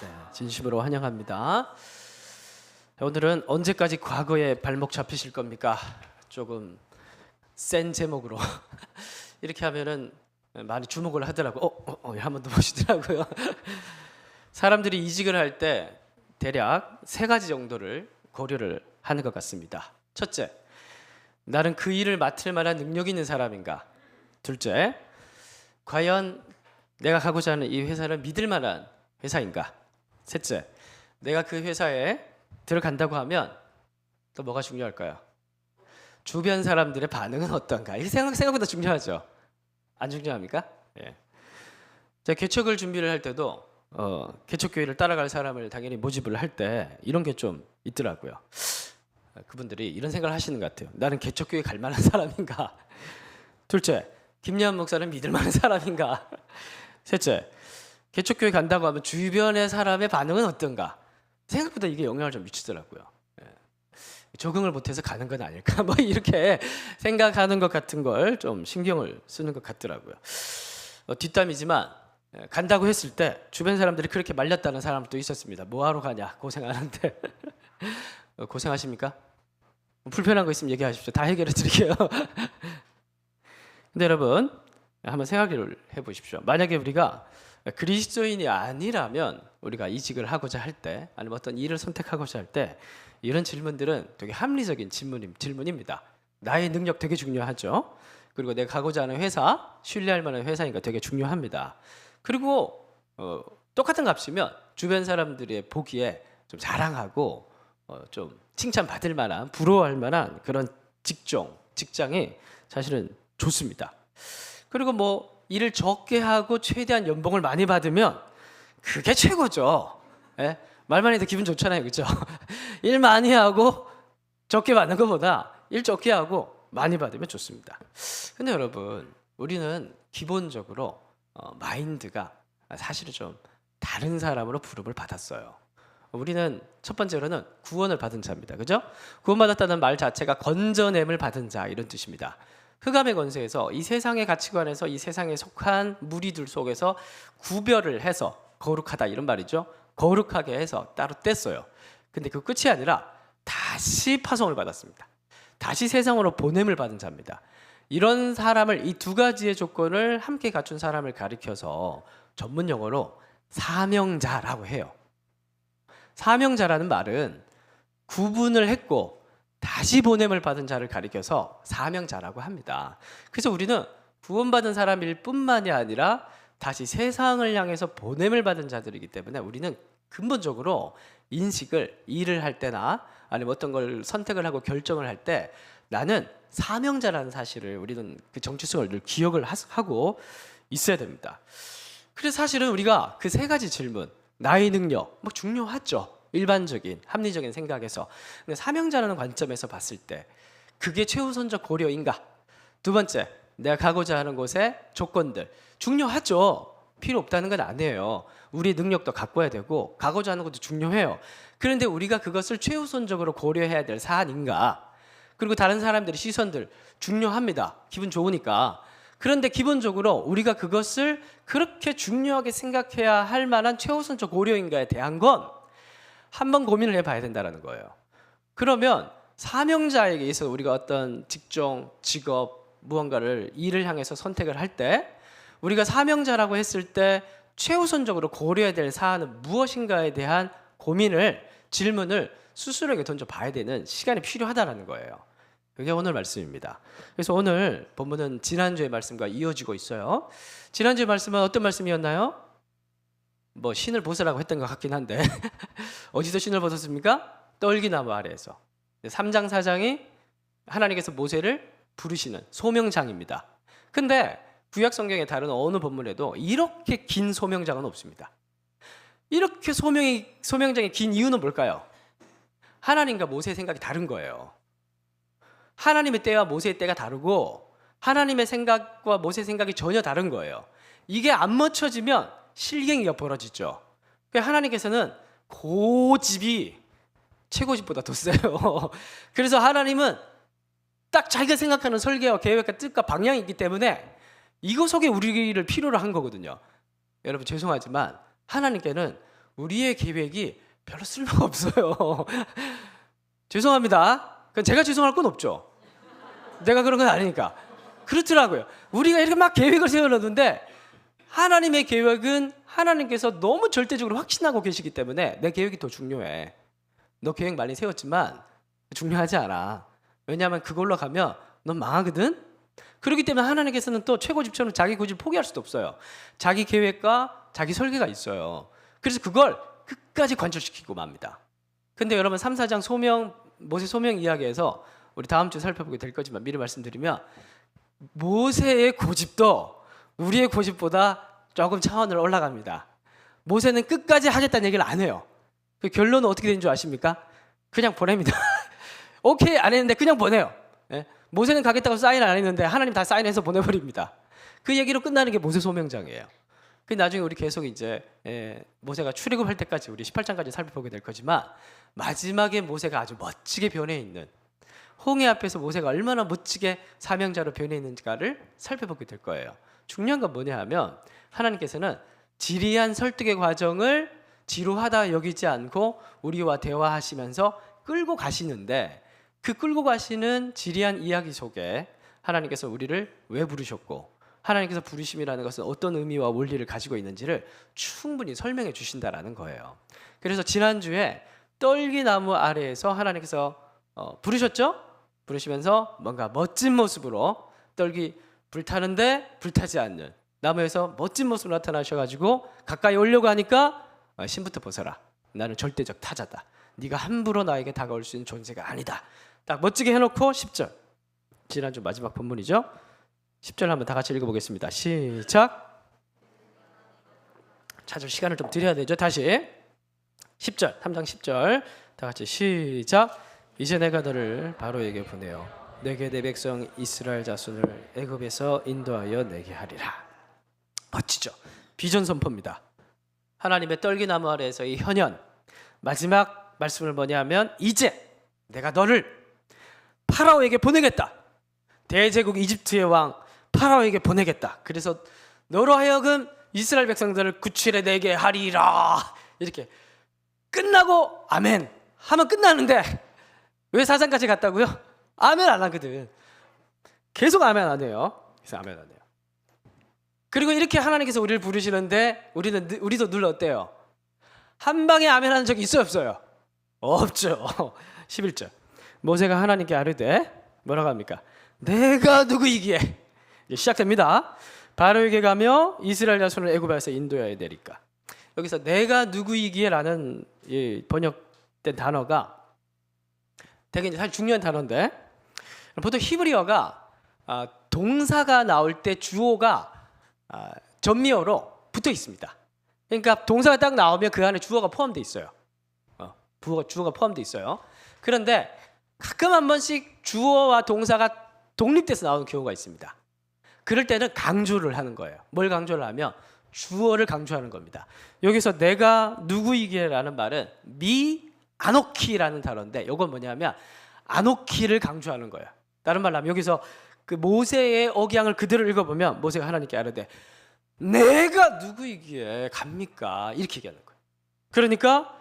네, 진심으로 환영합니다. 오늘은 언제까지 과거에 발목 잡히실 겁니까? 조금 센 제목으로 이렇게 하면은 많이 주목을 하더라고. 한 번 더 보시더라고요. 사람들이 이직을 할 때 대략 3가지 정도를 고려를 하는 것 같습니다. 첫째, 나는 그 일을 맡을 만한 능력이 있는 사람인가? 둘째, 과연 내가 가고자 하는 이 회사를 믿을 만한 회사인가? 셋째, 내가 그 회사에 들어간다고 하면 또 뭐가 중요할까요? 주변 사람들의 반응은 어떤가? 이게 생각보다 중요하죠. 안 중요합니까? 예. 제가 개척을 준비를 할 때도 개척교회를 따라갈 사람을 당연히 모집을 할 때 이런 게 좀 있더라고요. 그분들이 이런 생각을 하시는 것 같아요. 나는 개척교회 갈 만한 사람인가? 둘째, 김예한 목사는 믿을 만한 사람인가? 셋째, 개척교회 간다고 하면 주변의 사람의 반응은 어떤가? 생각보다 이게 영향을 좀 미치더라고요. 적응을 못해서 가는 건 아닐까? 뭐 이렇게 생각하는 것 같은 걸 좀 신경을 쓰는 것 같더라고요. 뒷담이지만 간다고 했을 때 주변 사람들이 그렇게 말렸다는 사람도 있었습니다. 뭐하러 가냐? 고생하는데. 고생하십니까? 불편한 거 있으면 얘기하십시오. 다 해결해 드릴게요. 근데 여러분, 한번 생각을 해보십시오. 만약에 우리가 그리스도인이 아니라면 우리가 이직을 하고자 할 때, 아니면 어떤 일을 선택하고자 할 때 이런 질문들은 되게 합리적인 질문입니다. 나의 능력 되게 중요하죠. 그리고 내가 가고자 하는 회사, 신뢰할 만한 회사인가 되게 중요합니다. 그리고 똑같은 값이면 주변 사람들의 보기에 좀 자랑하고 좀 칭찬받을 만한, 부러워할 만한 그런 직장이 사실은 좋습니다. 그리고 뭐 일을 적게 하고 최대한 연봉을 많이 받으면 그게 최고죠. 예? 말만 해도 기분 좋잖아요, 그렇죠? 일 많이 하고 적게 받는 것보다 일 적게 하고 많이 받으면 좋습니다. 근데 여러분, 우리는 기본적으로 마인드가 사실은 좀 다른 사람으로 부름을 받았어요. 우리는 첫 번째로는 구원을 받은 자입니다. 그죠? 구원받았다는 말 자체가 건져냄을 받은 자, 이런 뜻입니다. 흑암의 권세에서 이 세상의 가치관에서 이 세상에 속한 무리들 속에서 구별을 해서 거룩하다, 이런 말이죠. 거룩하게 해서 따로 뗐어요. 근데 그 끝이 아니라 다시 파송을 받았습니다. 다시 세상으로 보냄을 받은 자입니다. 이런 사람을, 이 2가지의 조건을 함께 갖춘 사람을 가리켜서 전문 용어로 사명자라고 해요. 사명자라는 말은 구분을 했고 다시 보냄을 받은 자를 가리켜서 사명자라고 합니다. 그래서 우리는 구원받은 사람일 뿐만이 아니라 다시 세상을 향해서 보냄을 받은 자들이기 때문에 우리는 근본적으로 인식을, 일을 할 때나 아니면 어떤 걸 선택을 하고 결정을 할 때 나는 사명자라는 사실을 우리는 그 정체성을 늘 기억을 하고 있어야 됩니다. 그래서 사실은 우리가 그 3가지 질문, 나의 능력, 뭐 중요하죠. 일반적인 합리적인 생각에서. 근데 사명자라는 관점에서 봤을 때 그게 최우선적 고려인가? 두 번째, 내가 가고자 하는 곳의 조건들 중요하죠. 필요 없다는 건 아니에요. 우리의 능력도 가꿔야 되고 가고자 하는 것도 중요해요. 그런데 우리가 그것을 최우선적으로 고려해야 될 사안인가? 그리고 다른 사람들의 시선들 중요합니다. 기분 좋으니까. 그런데 기본적으로 우리가 그것을 그렇게 중요하게 생각해야 할 만한 최우선적 고려인가에 대한 건 한번 고민을 해봐야 된다는 거예요. 그러면 사명자에게 있어서 우리가 어떤 직종, 직업, 무언가를 일을 향해서 선택을 할 때 우리가 사명자라고 했을 때 최우선적으로 고려해야 될 사안은 무엇인가에 대한 고민을, 질문을 스스로에게 던져봐야 되는 시간이 필요하다는 거예요. 그게 오늘 말씀입니다. 그래서 오늘 본문은 지난주의 말씀과 이어지고 있어요. 지난주의 말씀은 어떤 말씀이었나요? 뭐 신을 벗으라고 했던 것 같긴 한데 어디서 신을 벗었습니까? 떨기나무 아래에서. 3장 4장이 하나님께서 모세를 부르시는 소명장입니다. 근데 구약 성경의 다른 어느 본문에도 이렇게 긴 소명장은 없습니다. 이렇게 소명장이 긴 이유는 뭘까요? 하나님과 모세의 생각이 다른 거예요. 하나님의 때와 모세의 때가 다르고 하나님의 생각과 모세의 생각이 전혀 다른 거예요. 이게 안 맞춰지면 실갱이가 벌어지죠. 하나님께서는 고집이 최고집보다 더 세요. 그래서 하나님은 딱 자기가 생각하는 설계와 계획과 뜻과 방향이 있기 때문에 이거 속에 우리를 필요로 한 거거든요. 여러분 죄송하지만 하나님께는 우리의 계획이 별로 쓸모가 없어요. 죄송합니다. 그건 제가 죄송할 건 없죠. 내가 그런 건 아니니까. 그렇더라고요. 우리가 이렇게 막 계획을 세워놓는데 하나님의 계획은 하나님께서 너무 절대적으로 확신하고 계시기 때문에 내 계획이 더 중요해. 너 계획 많이 세웠지만 중요하지 않아. 왜냐하면 그걸로 가면 넌 망하거든. 그렇기 때문에 하나님께서는 또 최고집처럼 자기 고집을 포기할 수도 없어요. 자기 계획과 자기 설계가 있어요. 그래서 그걸 끝까지 관철시키고 맙니다. 근데 여러분 3, 4장 모세 소명 이야기에서 우리 다음 주에 살펴보게 될 거지만 미리 말씀드리면 모세의 고집도 우리의 고집보다 조금 차원을 올라갑니다. 모세는 끝까지 하겠다는 얘기를 안 해요. 그 결론은 어떻게 되는 줄 아십니까? 그냥 보냅니다. 오케이 안 했는데 그냥 보내요. 예? 모세는 가겠다고 사인 안 했는데 하나님 다 사인해서 보내버립니다. 그 얘기로 끝나는 게 모세 소명장이에요. 그 나중에 우리 계속 이제 모세가 출애굽할 때까지 우리 18장까지 살펴보게 될 거지만 마지막에 모세가 아주 멋지게 변해 있는 홍해 앞에서 모세가 얼마나 멋지게 사명자로 변해 있는지를 살펴보게 될 거예요. 중요한 건 뭐냐 하면 하나님께서는 지리한 설득의 과정을 지루하다 여기지 않고 우리와 대화하시면서 끌고 가시는데 그 끌고 가시는 지리한 이야기 속에 하나님께서 우리를 왜 부르셨고 하나님께서 부르심이라는 것은 어떤 의미와 원리를 가지고 있는지를 충분히 설명해 주신다라는 거예요. 그래서 지난주에 떨기나무 아래에서 하나님께서 부르셨죠? 부르시면서 뭔가 멋진 모습으로 떨기 불타는데 불타지 않는 나무에서 멋진 모습으로 나타나셔가지고 가까이 오려고 하니까 신부터 벗어라. 나는 절대적 타자다. 네가 함부로 나에게 다가올 수 있는 존재가 아니다. 딱 멋지게 해놓고 10절 지난주 마지막 본문이죠. 10절 한번 다 같이 읽어보겠습니다. 시작. 찾을 시간을 좀 드려야 되죠. 다시 10절 3장 10절 다 같이 시작. 이제 내가 너를 바로에게 보내어 내게 내 백성 이스라엘 자손을 애굽에서 인도하여 내게 하리라. 멋지죠. 비전 선포입니다. 하나님의 떨기나무 아래에서 이 현현 마지막 말씀을 뭐냐면 이제 내가 너를 파라오에게 보내겠다. 대제국 이집트의 왕 파라오에게 보내겠다. 그래서 너로 하여금 이스라엘 백성들을 구출해 내게 하리라. 이렇게 끝나고 아멘 하면 끝나는데 왜 4장까지 갔다고요? 아멘 안 하거든. 계속 아멘 안 해요. 그래서 아멘 안 해요. 그리고 이렇게 하나님께서 우리를 부르시는데 우리도 늘 어때요? 한 방에 아멘 하는 적이 있어요 없어요? 없죠. 11절 모세가 하나님께 아뢰되 뭐라고 합니까? 내가 누구이기에 이제 시작됩니다. 바로에게 가며 이스라엘 자손을 애굽에서 인도해야 되니까 여기서 내가 누구이기에라는 이 번역된 단어가 되게 이제 사실 중요한 단어인데 보통 히브리어가 동사가 나올 때 주어가 전미어로 붙어 있습니다. 그러니까 동사가 딱 나오면 그 안에 주어가 포함되어 있어요. 주어가 포함되어 있어요. 그런데 가끔 한 번씩 주어와 동사가 독립돼서 나오는 경우가 있습니다. 그럴 때는 강조를 하는 거예요. 뭘 강조를 하면 주어를 강조하는 겁니다. 여기서 내가 누구이기라는 말은 미 아노키라는 단어인데 이건 뭐냐면 아노키를 강조하는 거예요. 다른 말로 하면 여기서 그 모세의 억양을 그대로 읽어보면 모세가 하나님께 아뢰되 내가 누구이기에 갑니까? 이렇게 얘기하는 거예요. 그러니까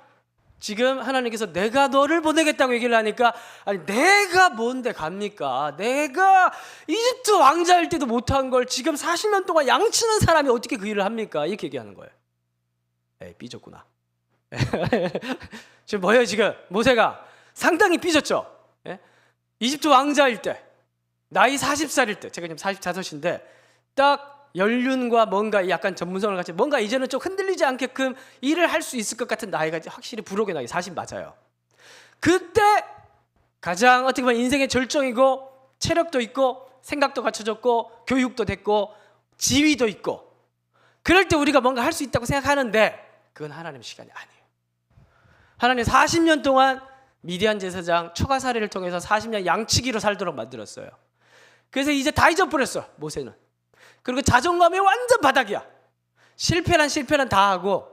지금 하나님께서 내가 너를 보내겠다고 얘기를 하니까, 아니 내가 뭔데 갑니까? 내가 이집트 왕자일 때도 못한 걸 지금 40년 동안 양치는 사람이 어떻게 그 일을 합니까? 이렇게 얘기하는 거예요. 에이, 삐졌구나. 지금 뭐예요? 지금 모세가 상당히 삐졌죠. 예? 이집트 왕자일 때, 나이 40살일 때, 제가 지금 45인데 딱 연륜과 뭔가 약간 전문성을 갖지, 뭔가 이제는 좀 흔들리지 않게끔 일을 할 수 있을 것 같은 나이가 확실히 부록의 나이 40 맞아요. 그때 가장 어떻게 보면 인생의 절정이고, 체력도 있고, 생각도 갖춰졌고, 교육도 됐고, 지위도 있고, 그럴 때 우리가 뭔가 할 수 있다고 생각하는데 그건 하나님의 시간이 아니에요. 하나님 40년 동안 미디안 제사장 초가사리를 통해서 40년 양치기로 살도록 만들었어요. 그래서 이제 다 잊어버렸어, 모세는. 그리고 자존감이 완전 바닥이야. 실패란 다 하고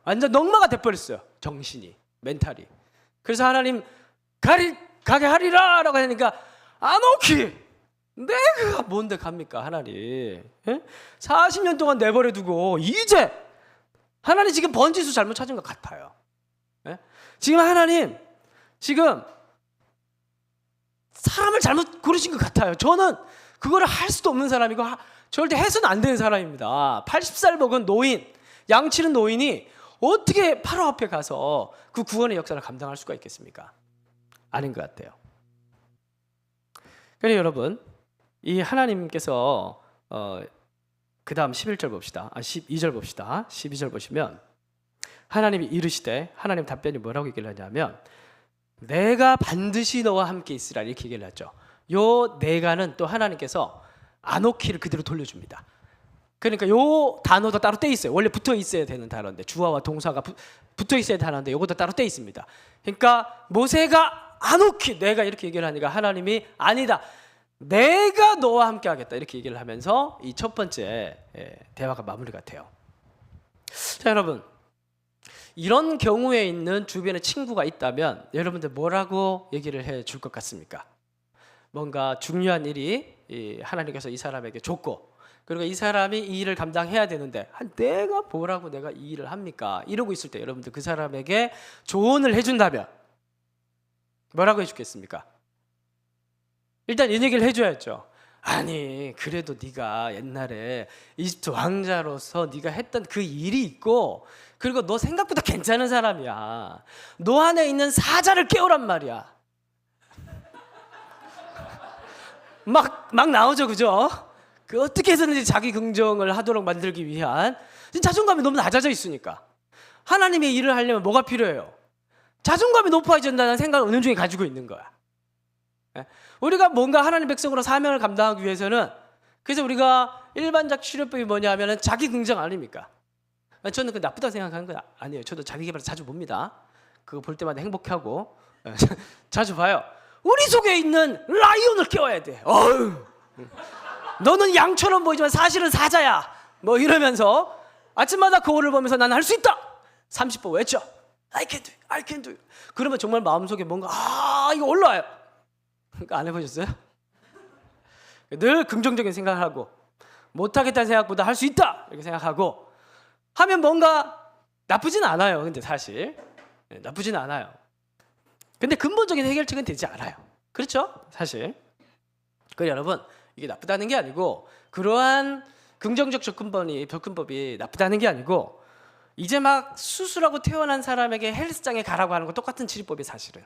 완전 넉마가 돼버렸어요, 정신이, 멘탈이. 그래서 하나님 가게 하리라 라고 하니까 안 오키, 내가 뭔데 갑니까 하나님. 예? 40년 동안 내버려 두고 이제 하나님 지금 번지수 잘못 찾은 것 같아요. 예? 지금 하나님 지금 사람을 잘못 고르신 것 같아요. 저는 그거를 할 수도 없는 사람이고 절대 해서는 안 되는 사람입니다. 80살 먹은 노인, 양치는 노인이 어떻게 바로 앞에 가서 그 구원의 역사를 감당할 수가 있겠습니까? 아닌 것 같아요. 그래서 여러분, 이 하나님께서 그 다음 11절 봅시다. 12절 봅시다. 12절 보시면 하나님이 이르시되, 하나님 답변이 뭐라고 얘기를 하냐면 내가 반드시 너와 함께 있으라, 이렇게 얘기를 하죠. 요 내가는 또 하나님께서 아노키를 그대로 돌려줍니다. 그러니까 요 단어도 따로 떼 있어요. 원래 붙어 있어야 되는 단어인데, 주어와 동사가 붙어 있어야 하는데 요것도 따로 떼 있습니다. 그러니까 모세가 아노키, 내가 이렇게 얘기를 하니까 하나님이 아니다, 내가 너와 함께 하겠다, 이렇게 얘기를 하면서 이 첫 번째 대화가 마무리가 돼요. 자, 여러분, 이런 경우에 있는 주변에 친구가 있다면 여러분들 뭐라고 얘기를 해 줄 것 같습니까? 뭔가 중요한 일이 하나님께서 이 사람에게 줬고, 그리고 이 사람이 이 일을 감당해야 되는데 내가 뭐라고 내가 이 일을 합니까? 이러고 있을 때 여러분들 그 사람에게 조언을 해준다면 뭐라고 해주겠습니까? 일단 이 얘기를 해줘야죠. 아니 그래도 네가 옛날에 이집트 왕자로서 네가 했던 그 일이 있고, 그리고 너 생각보다 괜찮은 사람이야. 너 안에 있는 사자를 깨우란 말이야. 막 나오죠, 그죠? 그 어떻게 해서든지 자기 긍정을 하도록 만들기 위한 자존감이 너무 낮아져 있으니까. 하나님의 일을 하려면 뭐가 필요해요? 자존감이 높아진다는 생각을 은연중에 가지고 있는 거야. 우리가 뭔가 하나님 백성으로 사명을 감당하기 위해서는, 그래서 우리가 일반적 치료법이 뭐냐 하면 자기 긍정 아닙니까? 저는 그 나쁘다고 생각하는 건 아니에요. 저도 자기 개발 자주 봅니다. 그거 볼 때마다 행복하고 자주 봐요. 우리 속에 있는 라이온을 깨워야 돼. 어휴, 너는 양처럼 보이지만 사실은 사자야, 뭐 이러면서 아침마다 거울을 보면서 나는 할 수 있다 30번 외쳐. I can do it, I can do it. 그러면 정말 마음속에 뭔가 이거 올라와요. 그러니까 안 해보셨어요? 늘 긍정적인 생각을 하고, 못하겠다는 생각보다 할 수 있다 이렇게 생각하고 하면 뭔가 나쁘진 않아요. 근데 사실 나쁘진 않아요. 근데 근본적인 해결책은 되지 않아요. 그렇죠? 사실. 그래서 여러분, 이게 나쁘다는 게 아니고, 그러한 긍정적 접근법이 나쁘다는 게 아니고, 이제 막 수술하고 퇴원한 사람에게 헬스장에 가라고 하는 거 똑같은 치료법이 사실은.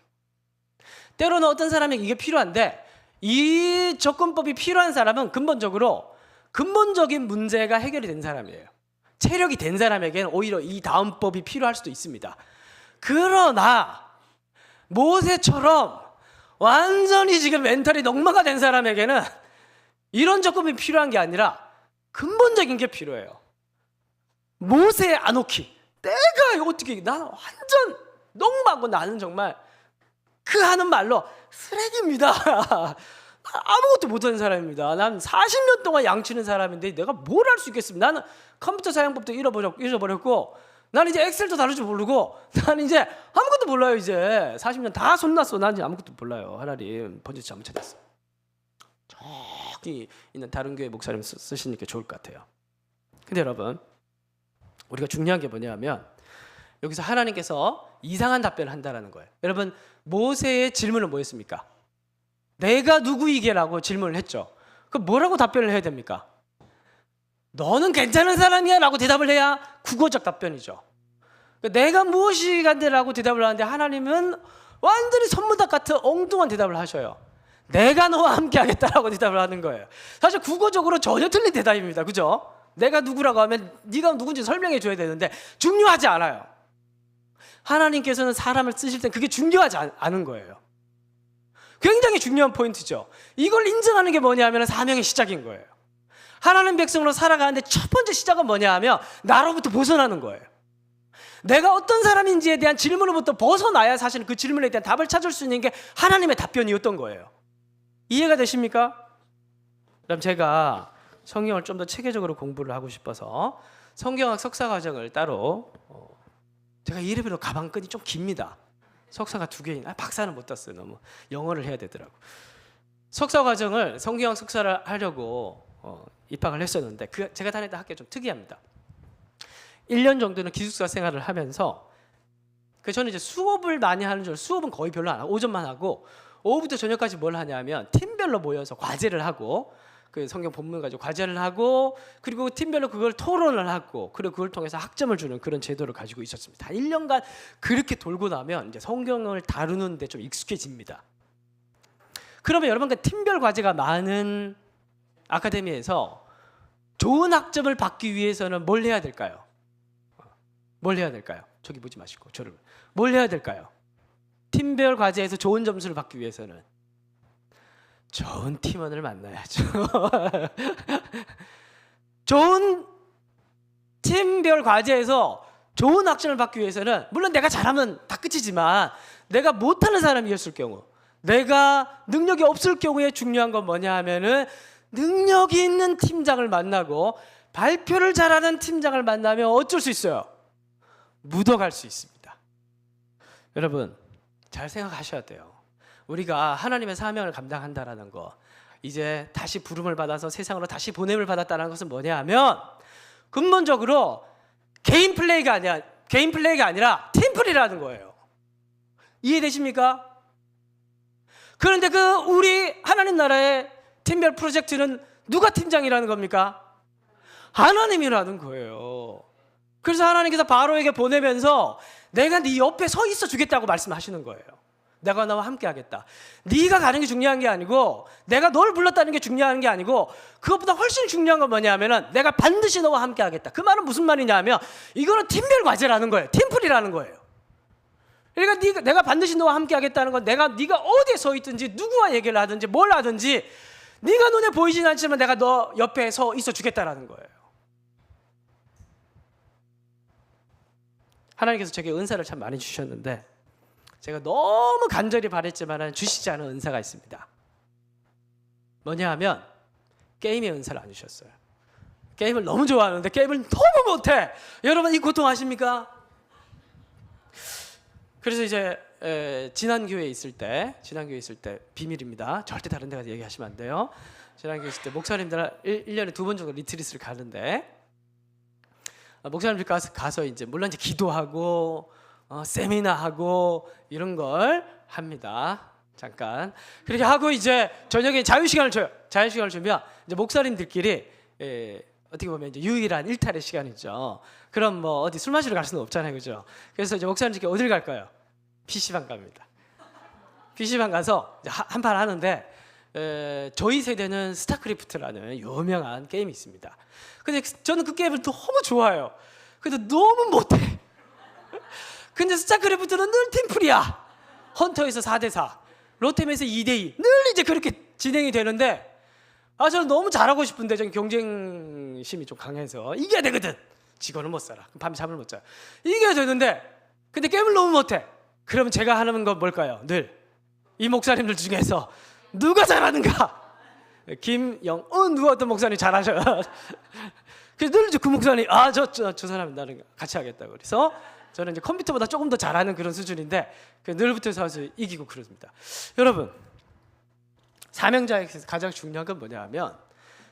때로는 어떤 사람에게 이게 필요한데, 이 접근법이 필요한 사람은 근본적인 문제가 해결이 된 사람이에요. 체력이 된 사람에게는 오히려 이 다음 법이 필요할 수도 있습니다. 그러나 모세처럼 완전히 지금 멘탈이 넉마가 된 사람에게는 이런 접근이 필요한 게 아니라 근본적인 게 필요해요. 모세의 아노키, 내가 어떻게, 나는 완전 넉마고 나는 정말 그 하는 말로 쓰레기입니다. 아무것도 못하는 사람입니다. 난 40년 동안 양치는 사람인데 내가 뭘 할 수 있겠습니까? 나는 컴퓨터 사용법도 잃어버렸고, 나는 이제 엑셀도 다룰 줄 모르고, 나는 이제 아무것도 몰라요. 이제 40년 다 손났어. 난 이제 아무것도 몰라요. 하나님 번지 잘못 찾았어. 저기 있는 다른 교회 목사님 쓰시니까 좋을 것 같아요. 근데 여러분, 우리가 중요한 게 뭐냐면 여기서 하나님께서 이상한 답변을 한다는 거예요. 여러분, 모세의 질문은 뭐였습니까? 내가 누구이게라고 질문을 했죠. 그럼 뭐라고 답변을 해야 됩니까? 너는 괜찮은 사람이야 라고 대답을 해야 국어적 답변이죠. 내가 무엇이간데라고 대답을 하는데 하나님은 완전히 선무답 같은 엉뚱한 대답을 하셔요. 내가 너와 함께 하겠다라고 대답을 하는 거예요. 사실 국어적으로 전혀 틀린 대답입니다. 그죠? 내가 누구라고 하면 네가 누군지 설명해 줘야 되는데 중요하지 않아요. 하나님께서는 사람을 쓰실 땐 그게 중요하지 않은 거예요. 굉장히 중요한 포인트죠. 이걸 인정하는 게 뭐냐면 사명의 시작인 거예요. 하나님 백성으로 살아가는데 첫 번째 시작은 뭐냐 하면 나로부터 벗어나는 거예요. 내가 어떤 사람인지에 대한 질문으로부터 벗어나야 사실 그 질문에 대한 답을 찾을 수 있는 게 하나님의 답변이었던 거예요. 이해가 되십니까? 그럼 제가 성경을 좀 더 체계적으로 공부를 하고 싶어서 성경학 석사과정을 따로 제가 이래봬도 가방끈이 좀 깁니다. 석사가 2개인, 박사는 못 땄어요. 너무 영어를 해야 되더라고. 석사과정을 성경학 석사를 하려고 입학을 했었는데 제가 다녔던 학교가 좀 특이합니다. 1년 정도는 기숙사 생활을 하면서 저는 이제 수업을 많이 하는 줄, 수업은 거의 별로 안 하고 오전만 하고 오후부터 저녁까지 뭘 하냐면 팀별로 모여서 과제를 하고 그 성경 본문 가지고 과제를 하고 그리고 팀별로 그걸 토론을 하고 그리고 그걸 통해서 학점을 주는 그런 제도를 가지고 있었습니다. 1년간 그렇게 돌고 나면 이제 성경을 다루는데 좀 익숙해집니다. 그러면 여러분 팀별 과제가 많은 아카데미에서 좋은 학점을 받기 위해서는 뭘 해야 될까요? 뭘 해야 될까요? 저기 보지 마시고 저를 뭘 해야 될까요? 팀별 과제에서 좋은 점수를 받기 위해서는 좋은 팀원을 만나야죠. 좋은 팀별 과제에서 좋은 학점을 받기 위해서는 물론 내가 잘하면 다 끝이지만 내가 못하는 사람이었을 경우, 내가 능력이 없을 경우에 중요한 건 뭐냐 하면은 능력이 있는 팀장을 만나고 발표를 잘하는 팀장을 만나면 어쩔 수 있어요? 묻어갈 수 있습니다. 여러분 잘 생각하셔야 돼요. 우리가 하나님의 사명을 감당한다라는 거, 이제 다시 부름을 받아서 세상으로 다시 보냄을 받았다는 것은 뭐냐 하면 근본적으로 개인 플레이가 아니라 팀플이라는 거예요. 이해되십니까? 그런데 우리 하나님 나라의 팀별 프로젝트는 누가 팀장이라는 겁니까? 하나님이라는 거예요. 그래서 하나님께서 바로에게 보내면서 내가 네 옆에 서 있어 주겠다고 말씀하시는 거예요. 내가 너와 함께 하겠다. 네가 가는 게 중요한 게 아니고 내가 널 불렀다는 게 중요한 게 아니고 그것보다 훨씬 중요한 건 뭐냐면은 내가 반드시 너와 함께 하겠다. 그 말은 무슨 말이냐 하면 이거는 팀별 과제라는 거예요. 팀플이라는 거예요. 그러니까 내가 반드시 너와 함께 하겠다는 건 네가 어디에 서 있든지 누구와 얘기를 하든지 뭘 하든지 네가 눈에 보이진 않지만 내가 너 옆에 서 있어 주겠다라는 거예요. 하나님께서 제게 은사를 참 많이 주셨는데 제가 너무 간절히 바랬지만 주시지 않은 은사가 있습니다. 뭐냐 하면 게임의 은사를 안 주셨어요. 게임을 너무 좋아하는데 게임을 너무 못해. 여러분 이 고통 아십니까? 그래서 이제 지난 교회에 있을 때 비밀입니다. 절대 다른 데 가서 얘기하시면 안 돼요. 지난 교회에 있을 때 목사님들 1년에 2번 정도 리트릿을 가는데 목사님들 가서 이제 물론 이제 기도하고 세미나하고 이런 걸 합니다. 잠깐 그렇게 하고 이제 저녁에 자유시간을 줘요. 자유시간을 주면 이제 목사님들끼리 어떻게 보면 이제 유일한 일탈의 시간이죠. 그럼 뭐 어디 술 마시러 갈 수는 없잖아요, 그죠? 그래서 이제 목사님들끼리 어딜 갈까요? PC방 갑니다. PC방 가서 한판 하는데 저희 세대는 스타크래프트라는 유명한 게임이 있습니다. 근데 저는 그 게임을 너무 좋아해요. 근데 너무 못해. 근데 스타크래프트는 늘 팀플이야. 헌터에서 4대4, 로템에서 2대2 늘 이제 그렇게 진행이 되는데 저는 너무 잘하고 싶은데 저는 경쟁심이 좀 강해서 이겨야 되거든. 지고는 못 살아. 밤에 잠을 못 자요. 이겨야 되는데 근데 게임을 너무 못해. 그러면 제가 하는 건 뭘까요? 늘 이 목사님들 중에서 누가 잘하는가? 김영은 누가 어떤 목사님 잘하셔요. 그래서 늘 그 목사님 저 사람 나는 같이 하겠다고. 그래서 저는 이제 컴퓨터보다 조금 더 잘하는 그런 수준인데 늘 붙어서 이기고 그럽니다. 여러분 사명자에게서 가장 중요한 건 뭐냐 하면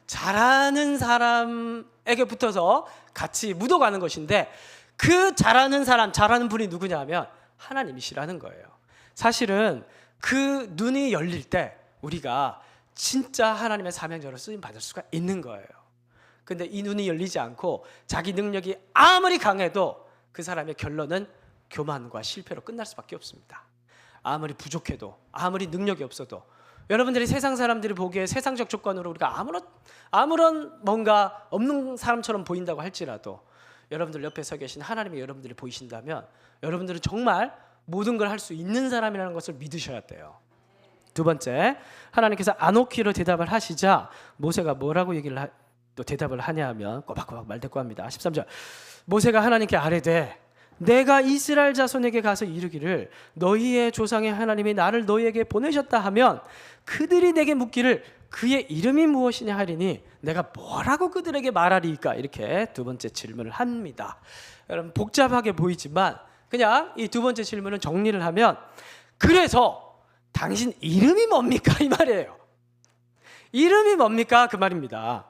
잘하는 사람에게 붙어서 같이 묻어가는 것인데 그 잘하는 사람, 잘하는 분이 누구냐면 하나님이시라는 거예요. 사실은 그 눈이 열릴 때 우리가 진짜 하나님의 사명자로 쓰임 받을 수가 있는 거예요. 근데 이 눈이 열리지 않고 자기 능력이 아무리 강해도 그 사람의 결론은 교만과 실패로 끝날 수밖에 없습니다. 아무리 부족해도, 아무리 능력이 없어도, 여러분들이 세상 사람들이 보기에 세상적 조건으로 우리가 아무런 뭔가 없는 사람처럼 보인다고 할지라도 여러분들 옆에 서 계신 하나님이 여러분들이 보이신다면 여러분들은 정말 모든 걸 할 수 있는 사람이라는 것을 믿으셔야 돼요. 두 번째, 하나님께서 안오키로 대답을 하시자 모세가 뭐라고 또 대답을 하냐 하면 꼬박꼬박 말대꾸합니다. 13절, 모세가 하나님께 아뢰되 내가 이스라엘 자손에게 가서 이르기를 너희의 조상의 하나님이 나를 너희에게 보내셨다 하면 그들이 내게 묻기를 그의 이름이 무엇이냐 하리니 내가 뭐라고 그들에게 말하리이까? 이렇게 두 번째 질문을 합니다. 여러분 복잡하게 보이지만 그냥 이 두 번째 질문을 정리를 하면 그래서 당신 이름이 뭡니까? 이 말이에요. 이름이 뭡니까? 그 말입니다.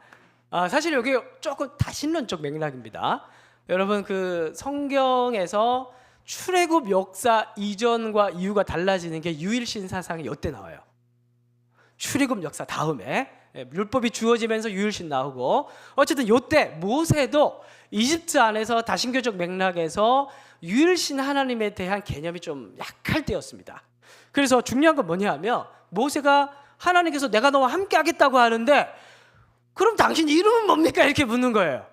사실 여기 조금 다신론적 맥락입니다. 여러분 그 성경에서 출애굽 역사 이전과 이후가 달라지는 게 유일신 사상이 이때 나와요. 출애굽 역사 다음에 율법이 주어지면서 유일신 나오고, 어쨌든 이때 모세도 이집트 안에서 다신교적 맥락에서 유일신 하나님에 대한 개념이 좀 약할 때였습니다. 그래서 중요한 건 뭐냐 하면 모세가 하나님께서 내가 너와 함께 하겠다고 하는데 그럼 당신 이름은 뭡니까? 이렇게 묻는 거예요.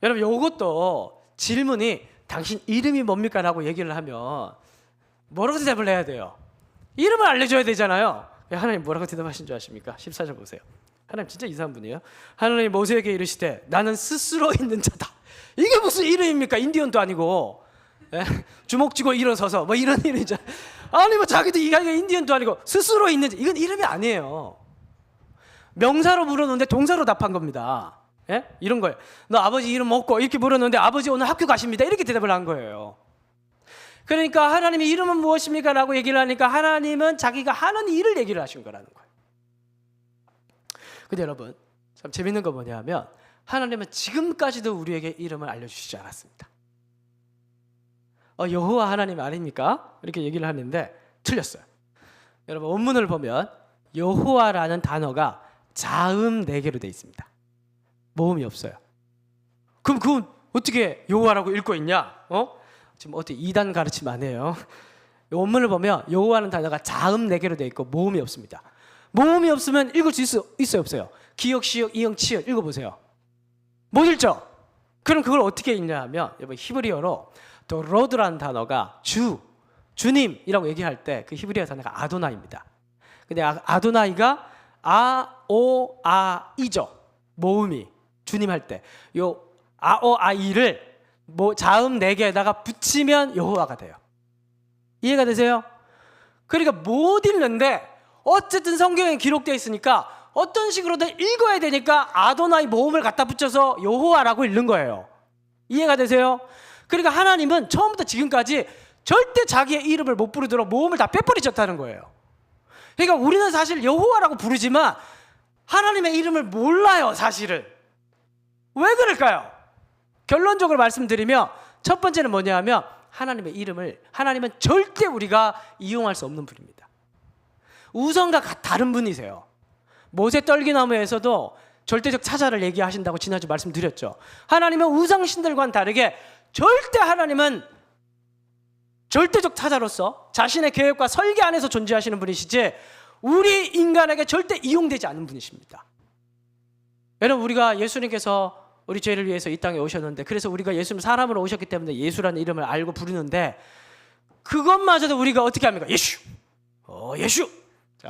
여러분 이것도 질문이 당신 이름이 뭡니까? 라고 얘기를 하면 뭐라고 대답을 해야 돼요? 이름을 알려줘야 되잖아요. 하나님 뭐라고 대답하신 줄 아십니까? 14절 보세요. 하나님 진짜 이상한 분이에요. 하나님 모세에게 이르시되 나는 스스로 있는 자다. 이게 무슨 이름입니까? 인디언도 아니고 주먹 쥐고 일어서서 뭐 이런 이름이잖아요. 아니 뭐 자기도 인디언도 아니고 스스로 있는 자, 이건 이름이 아니에요. 명사로 물었는데 동사로 답한 겁니다. 이런 거예요. 너 아버지 이름 뭐고? 이렇게 물었는데 아버지 오늘 학교 가십니다. 이렇게 대답을 한 거예요. 그러니까 하나님의 이름은 무엇입니까? 라고 얘기를 하니까 하나님은 자기가 하는 일을 얘기를 하신 거라는 거예요. 근데 여러분 참 재밌는 건 뭐냐면 하나님은 지금까지도 우리에게 이름을 알려주시지 않았습니다. 여호와 하나님 아닙니까? 이렇게 얘기를 하는데 틀렸어요. 여러분 원문을 보면 여호와라는 단어가 자음 4개로 되어 있습니다. 모음이 없어요. 그럼 그건 어떻게 여호와라고 읽고 있냐? 지금 어떻게 이단 가르침 안 해요? 원문을 보면 여호와라는 단어가 자음 4개로 되어 있고 모음이 없습니다. 모음이 없으면 읽을 수 있어요 없어요? 기역, 시역, 이형, 치역 읽어보세요. 못 읽죠? 그럼 그걸 어떻게 읽냐 하면 여러분 히브리어로 또 로드라는 단어가 주님이라고 얘기할 때 그 히브리어 단어가 아도나이입니다. 근데 아도나이가 아오아이죠. 모음이 주님 할 때 요 아오아이를 자음 4개에다가 붙이면 여호와가 돼요. 이해가 되세요? 그러니까 못 읽는데 어쨌든 성경에 기록되어 있으니까 어떤 식으로든 읽어야 되니까 아도나이 모음을 갖다 붙여서 여호와라고 읽는 거예요. 이해가 되세요? 그러니까 하나님은 처음부터 지금까지 절대 자기의 이름을 못 부르도록 모음을 다 빼버리셨다는 거예요. 그러니까 우리는 사실 여호와라고 부르지만 하나님의 이름을 몰라요. 사실은 왜 그럴까요? 결론적으로 말씀드리면 첫 번째는 뭐냐 하면 하나님의 이름을 하나님은 절대 우리가 이용할 수 없는 분입니다. 우선과 다른 분이세요. 모세 떨기나무에서도 절대적 차자를 얘기하신다고 지난주 말씀드렸죠. 하나님은 우상신들과는 다르게 하나님은 절대적 타자로서 자신의 계획과 설계 안에서 존재하시는 분이시지 우리 인간에게 절대 이용되지 않는 분이십니다. 여러분 우리가 예수님께서 우리 죄를 위해서 이 땅에 오셨는데 그래서 우리가 예수님 사람으로 오셨기 때문에 예수라는 이름을 알고 부르는데 그것마저도 우리가 어떻게 합니까? 예수 자,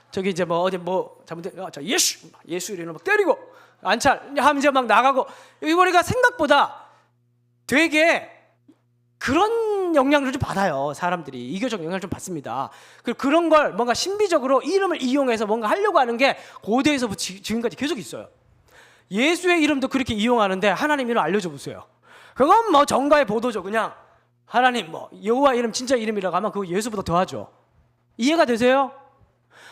저기 이제 뭐 어디 뭐 잘못된 예수 이름을 막 때리고 안찰 하면 이제 막 나가고 우리가 생각보다 되게 그런 영향을 좀 받아요. 사람들이 이교적 영향을 좀 받습니다. 그리고 그런 걸 뭔가 신비적으로 이름을 이용해서 뭔가 하려고 하는 게 고대에서부터 지금까지 계속 있어요. 예수의 이름도 그렇게 이용하는데 하나님 이름 알려줘 보세요. 그건 뭐 정가의 보도죠. 그냥 하나님 뭐 여호와 이름 진짜 이름이라고 하면 그거 예수보다 더하죠. 이해가 되세요?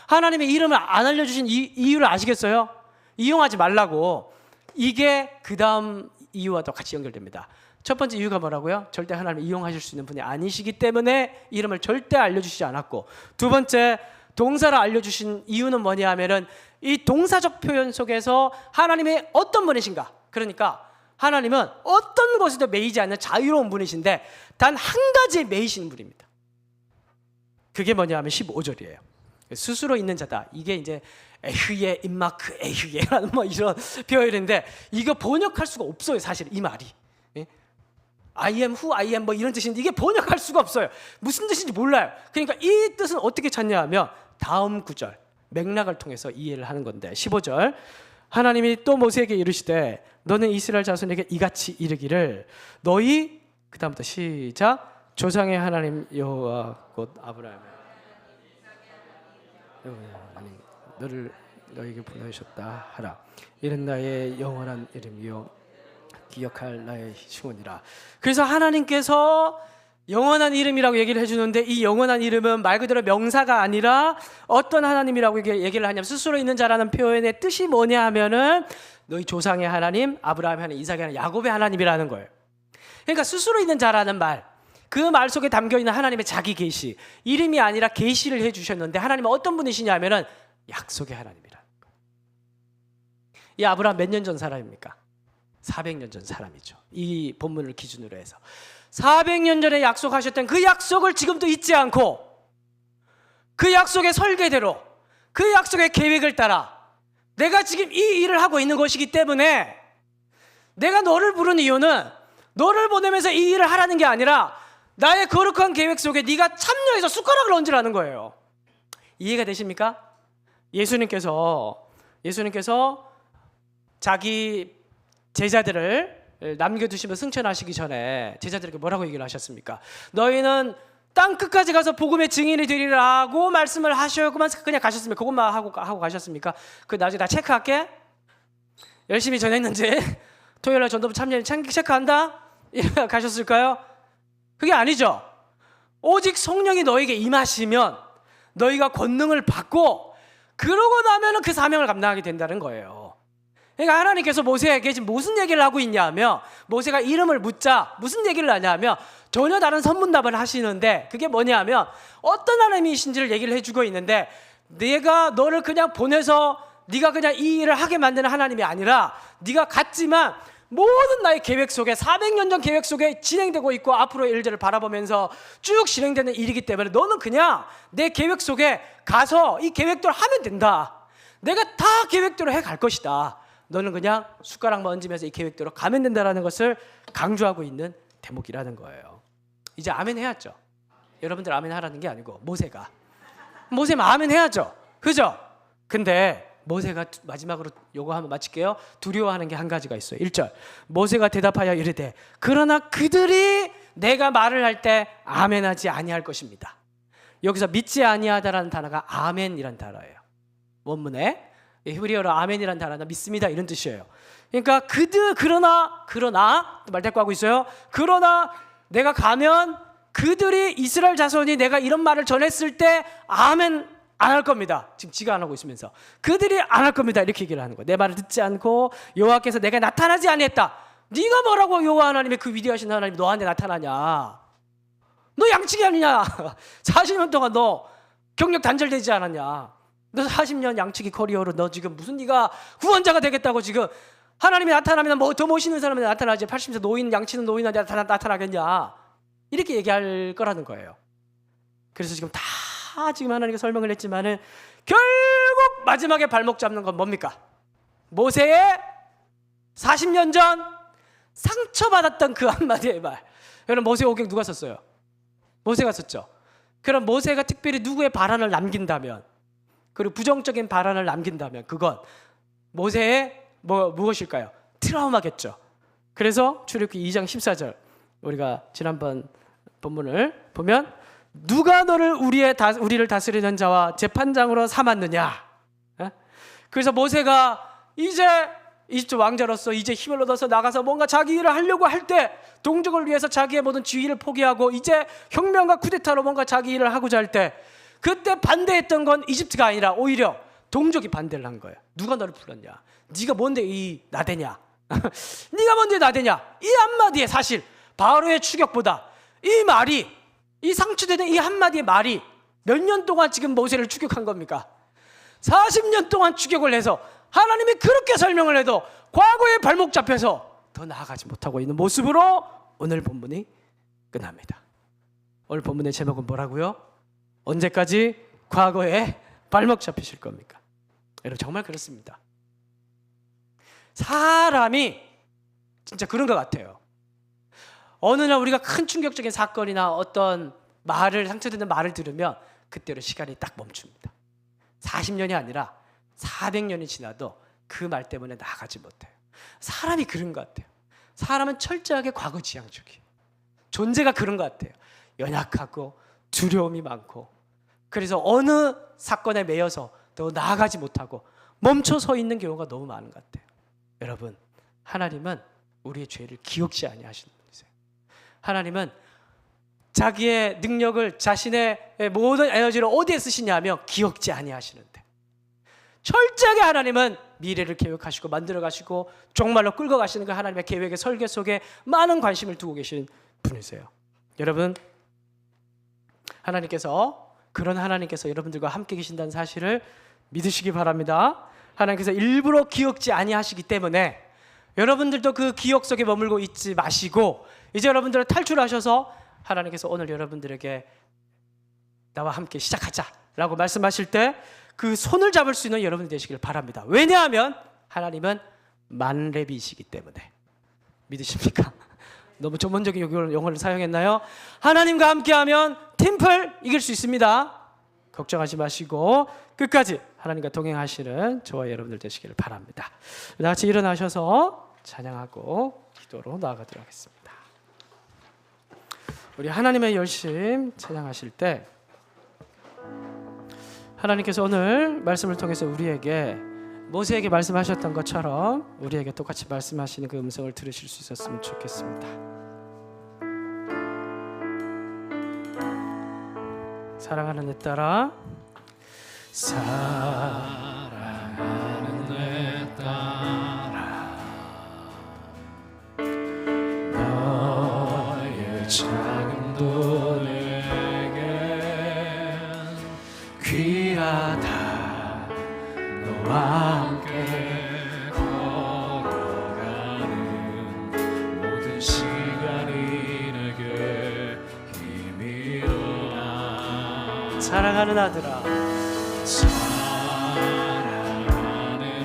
하나님의 이름을 안 알려주신 이유를 아시겠어요? 이용하지 말라고. 이게 그 다음 이유와도 같이 연결됩니다. 첫 번째 이유가 뭐라고요? 절대 하나님을 이용하실 수 있는 분이 아니시기 때문에 이름을 절대 알려주시지 않았고, 두 번째 동사를 알려주신 이유는 뭐냐 하면은 이 동사적 표현 속에서 하나님이 어떤 분이신가, 그러니까 하나님은 어떤 것에도 매이지 않는 자유로운 분이신데 단 한 가지에 매이시는 분입니다. 그게 뭐냐 하면 15절이에요. 스스로 있는 자다. 이게 이제 에휴예 임마크 에휴예라는 뭐 이런 표현인데 이거 번역할 수가 없어요. 사실 이 말이 I am who I am 뭐 이런 뜻인데 이게 번역할 수가 없어요. 무슨 뜻인지 몰라요. 그러니까 이 뜻은 어떻게 찾냐 하면 다음 구절 맥락을 통해서 이해를 하는 건데, 15절 하나님이 또 모세에게 이르시되 너는 이스라엘 자손에게 이같이 이르기를 너희, 그 다음부터 시작, 조상의 하나님 여호와 곧 아브라함 너를 너에게 보내셨다 하라. 이는 나의 영원한 이름이요 기억할 나의 증언이라. 그래서 하나님께서 영원한 이름이라고 얘기를 해주는데 이 영원한 이름은 말 그대로 명사가 아니라 어떤 하나님이라고 얘기를 하냐면 스스로 있는 자라는 표현의 뜻이 뭐냐 하면은 너희 조상의 하나님, 아브라함의 하나님, 이삭의 하나님, 야곱의 하나님이라는 거예요. 그러니까 스스로 있는 자라는 말, 그 말 속에 담겨있는 하나님의 자기 계시, 이름이 아니라 계시를 해주셨는데 하나님은 어떤 분이시냐 하면은 약속의 하나님이라는 거예요. 이 아브라함 몇 년 전 사람입니까? 400년 전 사람이죠. 이 본문을 기준으로 해서 400년 전에 약속하셨던 그 약속을 지금도 잊지 않고 그 약속의 설계대로 그 약속의 계획을 따라 내가 지금 이 일을 하고 있는 것이기 때문에 내가 너를 부른 이유는 너를 보내면서 이 일을 하라는 게 아니라 나의 거룩한 계획 속에 네가 참여해서 숟가락을 얹으라는 거예요. 이해가 되십니까? 예수님께서 자기 제자들을 남겨두시며 승천하시기 전에 제자들에게 뭐라고 얘기를 하셨습니까? 너희는 땅 끝까지 가서 복음의 증인이 되리라고 말씀을 하셨구만 그냥 가셨습니까? 그것만 하고 가셨습니까? 그 나중에 다 체크할게. 열심히 전했는지 토요일날 전도부 참여인 체크한다? 이렇게 가셨을까요? 그게 아니죠. 오직 성령이 너에게 임하시면 너희가 권능을 받고 그러고 나면 그 사명을 감당하게 된다는 거예요. 그러니까 하나님께서 모세에게 지금 무슨 얘기를 하고 있냐면 모세가 이름을 묻자 무슨 얘기를 하냐면 전혀 다른 선문답을 하시는데 그게 뭐냐면 어떤 하나님이신지를 얘기를 해주고 있는데 내가 너를 그냥 보내서 네가 그냥 이 일을 하게 만드는 하나님이 아니라 네가 갔지만 모든 나의 계획 속에 400년 전 계획 속에 진행되고 있고 앞으로의 일들을 바라보면서 쭉 진행되는 일이기 때문에 너는 그냥 내 계획 속에 가서 이 계획대로 하면 된다. 내가 다 계획대로 해갈 것이다. 너는 그냥 숟가락만 얹으면서 이 계획대로 가면 된다라는 것을 강조하고 있는 대목이라는 거예요. 이제 아멘 해야죠. 여러분들 아멘 하라는 게 아니고 모세가 아멘 해야죠. 그죠? 근데 모세가 마지막으로 요거 한번 마칠게요. 두려워하는 게 한 가지가 있어요. 1절 모세가 대답하여 이르되 그러나 그들이 내가 말을 할 때 아멘하지 아니할 것입니다. 여기서 믿지 아니하다라는 단어가 아멘이란 단어예요. 원문에 히브리어로 아멘이란 단어는 믿습니다 이런 뜻이에요. 그러니까 그러나 말 대꾸 하고 있어요. 그러나 내가 가면 그들이 이스라엘 자손이 내가 이런 말을 전했을 때 아멘 안 할 겁니다. 지금 지가 안 하고 있으면서 그들이 안 할 겁니다 이렇게 얘기를 하는 거예요. 내 말을 듣지 않고 여호와께서 내가 나타나지 아니했다. 네가 뭐라고 여호와 하나님의 그 위대하신 하나님이 너한테 나타나냐. 너 양치기 아니냐. 40년 동안 너 경력 단절되지 않았냐. 너 40년 양치기 커리어로 너 지금 무슨 네가 구원자가 되겠다고 지금 하나님이 나타나면 뭐 더 멋있는 사람이 나타나지 80세 노인 양치는 노인한테 나타나겠냐 이렇게 얘기할 거라는 거예요. 그래서 지금 지금 하나님께 설명을 했지만은 결국 마지막에 발목 잡는 건 뭡니까? 모세의 40년 전 상처받았던 그 한마디의 말. 여러분 모세 오경 누가 썼어요? 모세가 썼죠. 그럼 모세가 특별히 누구의 발언을 남긴다면 그리고 부정적인 발언을 남긴다면 그건 모세의 무엇일까요? 트라우마겠죠. 그래서 출애굽기 2장 14절 우리가 지난번 본문을 보면 누가 너를 우리를 다스리는 자와 재판장으로 삼았느냐. 그래서 모세가 이제 이집트 왕자로서 이제 힘을 얻어서 나가서 뭔가 자기 일을 하려고 할 때 동족을 위해서 자기의 모든 지위를 포기하고 이제 혁명과 쿠데타로 뭔가 자기 일을 하고자 할 때 그때 반대했던 건 이집트가 아니라 오히려 동족이 반대를 한 거예요. 누가 너를 불렀냐? 네가 뭔데 이 나대냐? 네가 뭔데 나대냐, 이 한마디에 사실 바로의 추격보다 이 말이, 이 상처되는 이 한마디의 말이 몇 년 동안 지금 모세를 추격한 겁니까? 40년 동안 추격을 해서 하나님이 그렇게 설명을 해도 과거에 발목 잡혀서 더 나아가지 못하고 있는 모습으로 오늘 본문이 끝납니다. 오늘 본문의 제목은 뭐라고요? 언제까지 과거에 발목 잡히실 겁니까? 여러분, 정말 그렇습니다. 사람이 진짜 그런 것 같아요. 어느 날 우리가 큰 충격적인 사건이나 어떤 말을, 상처되는 말을 들으면 그때로 시간이 딱 멈춥니다. 40년이 아니라 400년이 지나도 그 말 때문에 나아가지 못해요. 사람이 그런 것 같아요. 사람은 철저하게 과거 지향적이에요. 존재가 그런 것 같아요. 연약하고 두려움이 많고, 그래서 어느 사건에 매여서 더 나아가지 못하고 멈춰 서 있는 경우가 너무 많은 것 같아요. 여러분, 하나님은 우리의 죄를 기억지 아니하시는 분이세요. 하나님은 자기의 능력을, 자신의 모든 에너지를 어디에 쓰시냐면 기억지 아니하시는데, 철저하게 하나님은 미래를 계획하시고 만들어 가시고 정말로 끌고 가시는 그 하나님의 계획의 설계 속에 많은 관심을 두고 계신 분이세요. 여러분, 그런 하나님께서 여러분들과 함께 계신다는 사실을 믿으시기 바랍니다. 하나님께서 일부러 기억지 아니하시기 때문에 여러분들도 그 기억 속에 머물고 있지 마시고, 이제 여러분들은 탈출하셔서 하나님께서 오늘 여러분들에게 나와 함께 시작하자라고 말씀하실 때 그 손을 잡을 수 있는 여러분이 되시길 바랍니다. 왜냐하면 하나님은 만렙이시기 때문에. 믿으십니까? 너무 전문적인 용어를 사용했나요? 하나님과 함께하면 팀플 이길 수 있습니다. 걱정하지 마시고 끝까지 하나님과 동행하시는 저와 여러분들 되시기를 바랍니다. 다 같이 일어나셔서 찬양하고 기도로 나아가도록 하겠습니다. 우리 하나님의 열심 찬양하실 때 하나님께서 오늘 말씀을 통해서 우리에게, 모세에게 말씀하셨던 것처럼 우리에게 똑같이 말씀하시는 그 음성을 들으실 수 있었으면 좋겠습니다. 사랑하는 내 딸아, 사랑하는 내 딸아, 너의 작음도 내겐 귀하다. 너와 함께 걸어가는 모든 시간이 내게 힘이 되나. 사랑하는 아들아, 사랑하는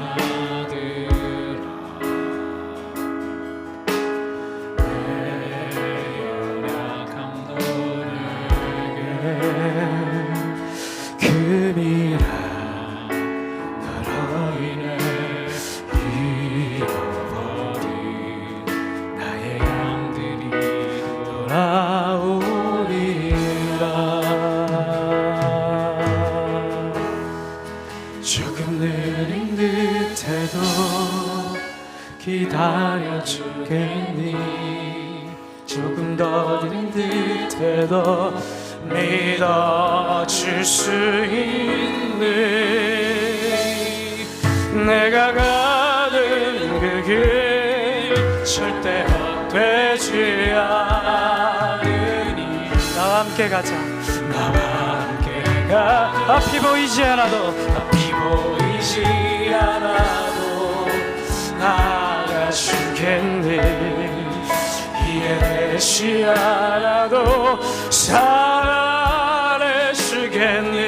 아들아, 내 연약함도 내게 금이라. 너로 인해 잃어버린 나의 양들이 돌아오리라. 조금 느린 듯해도 기다려주겠니? 조금 더 느린 듯해도 믿어줄 수 있니? 내가 가는 그 길 절대 헛되지 않으니. 나와 함께 가자. 나와 함께 가. 앞이 보이지 않아도, 앞이 보이지 않아도 나가주겠니? 이해되지 않아도 사랑해주겠니?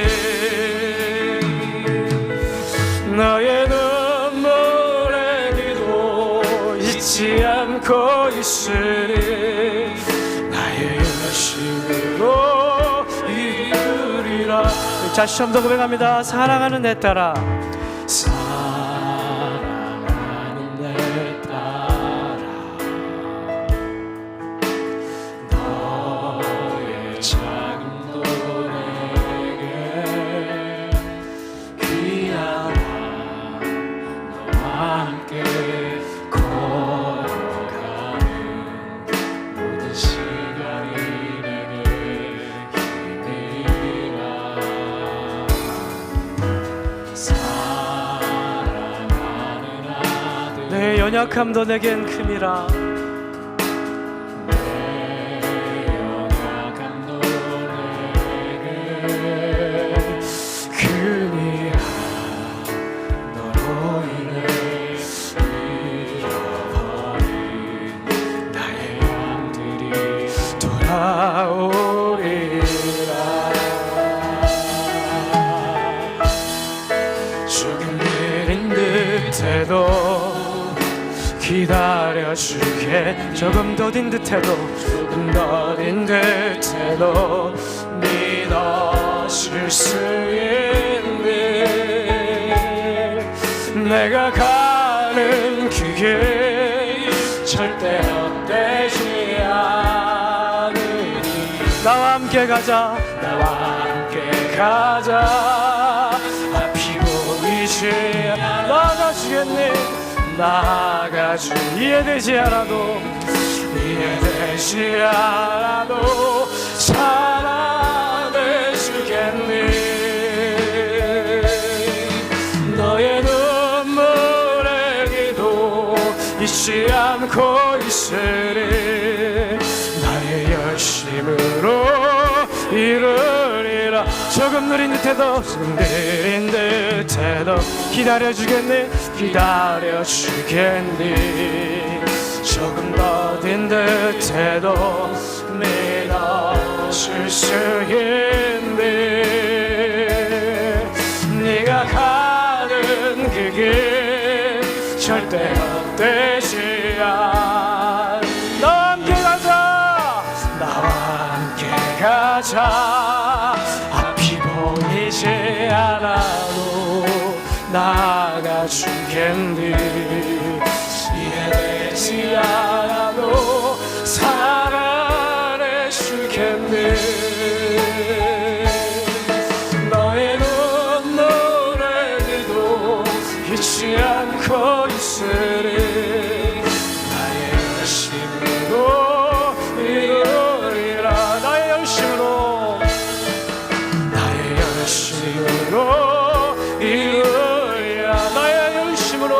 너의 눈물의 기도 잊지 않고 있으니 나의 열심으로 이루리라. 다시 한번 더 고백합니다. 사랑하는 내 딸아, 사랑하는 내 딸아, 너의 작음도 내게 귀하다. 너와 함께 걸어가는 모든 시간이 내게 힘이라. 연약함도 내겐 큼이라. 기다려주게. 조금 더딘 듯해도 조금 더딘 듯해도 믿어줄 수 있는 내가 가는 그 길 절대 헛되지 않으니. 나와 함께 가자. 나와 함께 가자. 앞이 보이지 나가주겠니. 나가주. 이해되지 않아도 이해되지 않아도 사랑해주겠니. 너의 눈물의 기도 잊지 않고 있으리. 나의 열심으로 이루리라. 조금 느린 듯해도 조금 느린 듯해도 기다려주겠니. 기다려주겠니. 조금 더딘 듯해도 믿어줄 수 있니. 네가 가는 그 길 절대 헛되지 않아. 나와 함께 가자. 나와 함께 가자. 앞이 보이지 않아도 나가주겠니. 이해되지 않아도 사랑해주겠니. 너의 눈물의 기도 잊지 않고 있으리. 나의 열심으로 이루리라. 나의 열심으로 이루리라. 나의 열심으로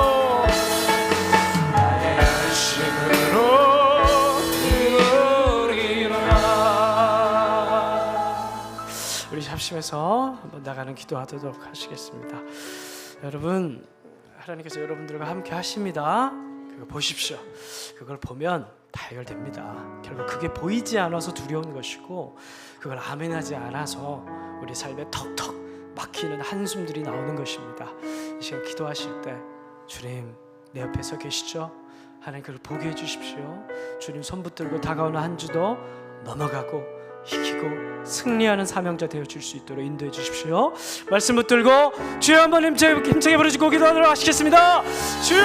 이루리라. 우리 합심해서 한번 나가는 기도하도록 하시겠습니다. 여러분, 하나님께서 여러분들과 함께 하십니다. 그거 보십시오. 그걸 보면 다 해결됩니다. 결국 그게 보이지 않아서 두려운 것이고, 그걸 아멘하지 않아서 우리 삶에 턱턱 막히는 한숨들이 나오는 것입니다. 이 시간 기도하실 때 주님 내 옆에 서 계시죠? 하나님 그를 보게 해주십시오. 주님 손 붙들고 다가오는 한 주도 넘어가고 이기고 승리하는 사명자 되어줄 수 있도록 인도해 주십시오. 말씀 붙들고 주여 한번 힘차게 부르시고 기도하도록 하시겠습니다. 주여!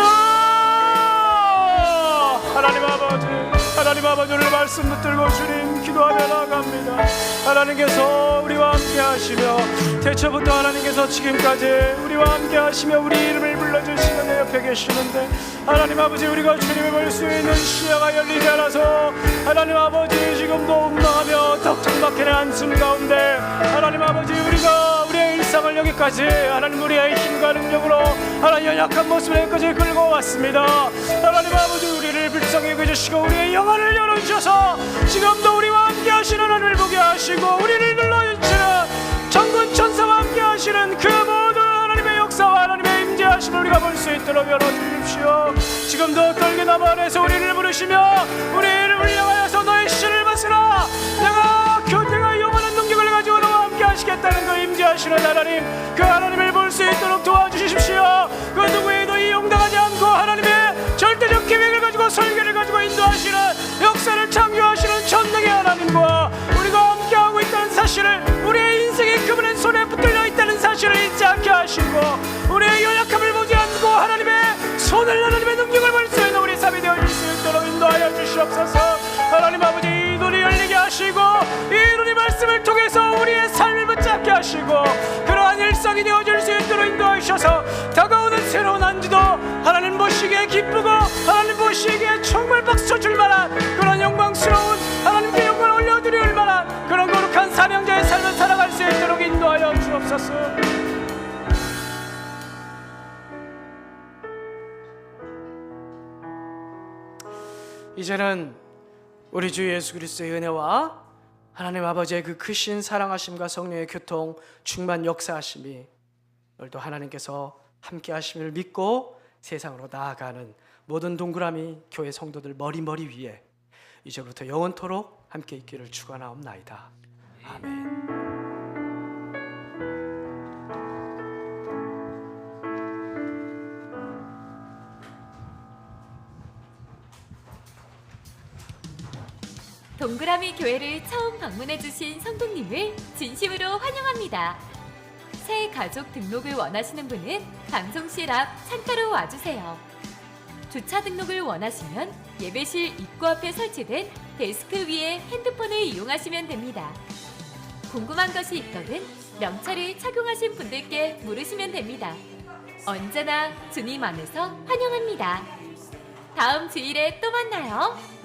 하나님 아버지 오늘 말씀 붙들고 주님 기도하며 나아갑니다. 하나님께서 우리와 함께 하시며 태초부터 하나님께서 지금까지 우리와 함께 하시며 우리 이름을 불러주시는 내 옆에 계시는데, 하나님 아버지 우리가 주님을 볼 수 있는 시야가 열리지 않아서 하나님 아버지 지금도 음란하며 덕적 막히는 한숨 가운데 하나님 아버지 우리가 우리의 일상을 여기까지 하나님 우리의 힘과 능력으로 하나님 연약한 모습을 여기까지 끌고 왔습니다. 하나님 아버지 우리를 불쌍히 여겨주시고 우리의 영혼을 열어주셔서 지금도 우리와 함께 하시는 하나님을 보게 하시고 우리를 눌러주시는 전군 천사와 함께 하시는 그 모든 하나님의 역사와 하나님의 임재하심을 우리가 볼 수 있도록 열어주십시오. 지금도 떨기나무 안에서 우리를 부르시며 우리를 향하여서 너의 신을 받으라. 내가 영원한 능력을 가지고 너와 함께 하시겠다는 그 임재하시는 하나님, 그 하나님을 볼 수 있도록 도와주십시오. 그 누구에도 이용당하지 않고 하나님의 절대적 계획을 가지고 설계를 가지고 인도하시는 역사를 창조하시는 전능의 하나님과 우리가 함께하고 있다는 사실을, 우리의 인생이 그분의 손에 붙들려 있다는 사실을 잊지 않게 하시고 우리의 연약함을 보지 않고 하나님의 손을, 하나님의 능력을 볼 수 있는 우리 삶이 되어질 수 있도록 인도하여 주시옵소서. 하나님 아버지 이 눈이 열리게 하시고 이 눈이 말씀을 통해서 우리의 삶을 붙잡게 하시고 그러한 일상이 되어질 수 있도록 인도하셔서 다가오는 새로운 한 주도 하나님 보시기에 기쁘고 하나님 보시기에 정말 박수 칠 만한 그런 영광스러운 하나님께 영광을 올려드릴 만한 그런 거룩한 사명자의 삶을 살아갈 수 있도록 인도하여 주옵소서. 이제는 우리 주 예수 그리스도의 은혜와 하나님 아버지의 그 크신 사랑하심과 성령의 교통 충만 역사하심이 오늘도 하나님께서 함께 하심을 믿고 세상으로 나아가는 모든 동그라미 교회 성도들 머리 위에 이제부터 영원토록 함께 있기를 축원하옵나이다. 아멘. 동그라미 교회를 처음 방문해주신 성도님을 진심으로 환영합니다. 새 가족 등록을 원하시는 분은 방송실 앞 창가로 와주세요. 주차 등록을 원하시면 예배실 입구 앞에 설치된 데스크 위에 핸드폰을 이용하시면 됩니다. 궁금한 것이 있거든 명찰을 착용하신 분들께 물으시면 됩니다. 언제나 주님 안에서 환영합니다. 다음 주일에 또 만나요.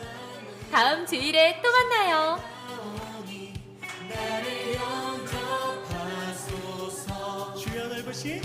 다음 주일에 또 만나요. 주여 넓으신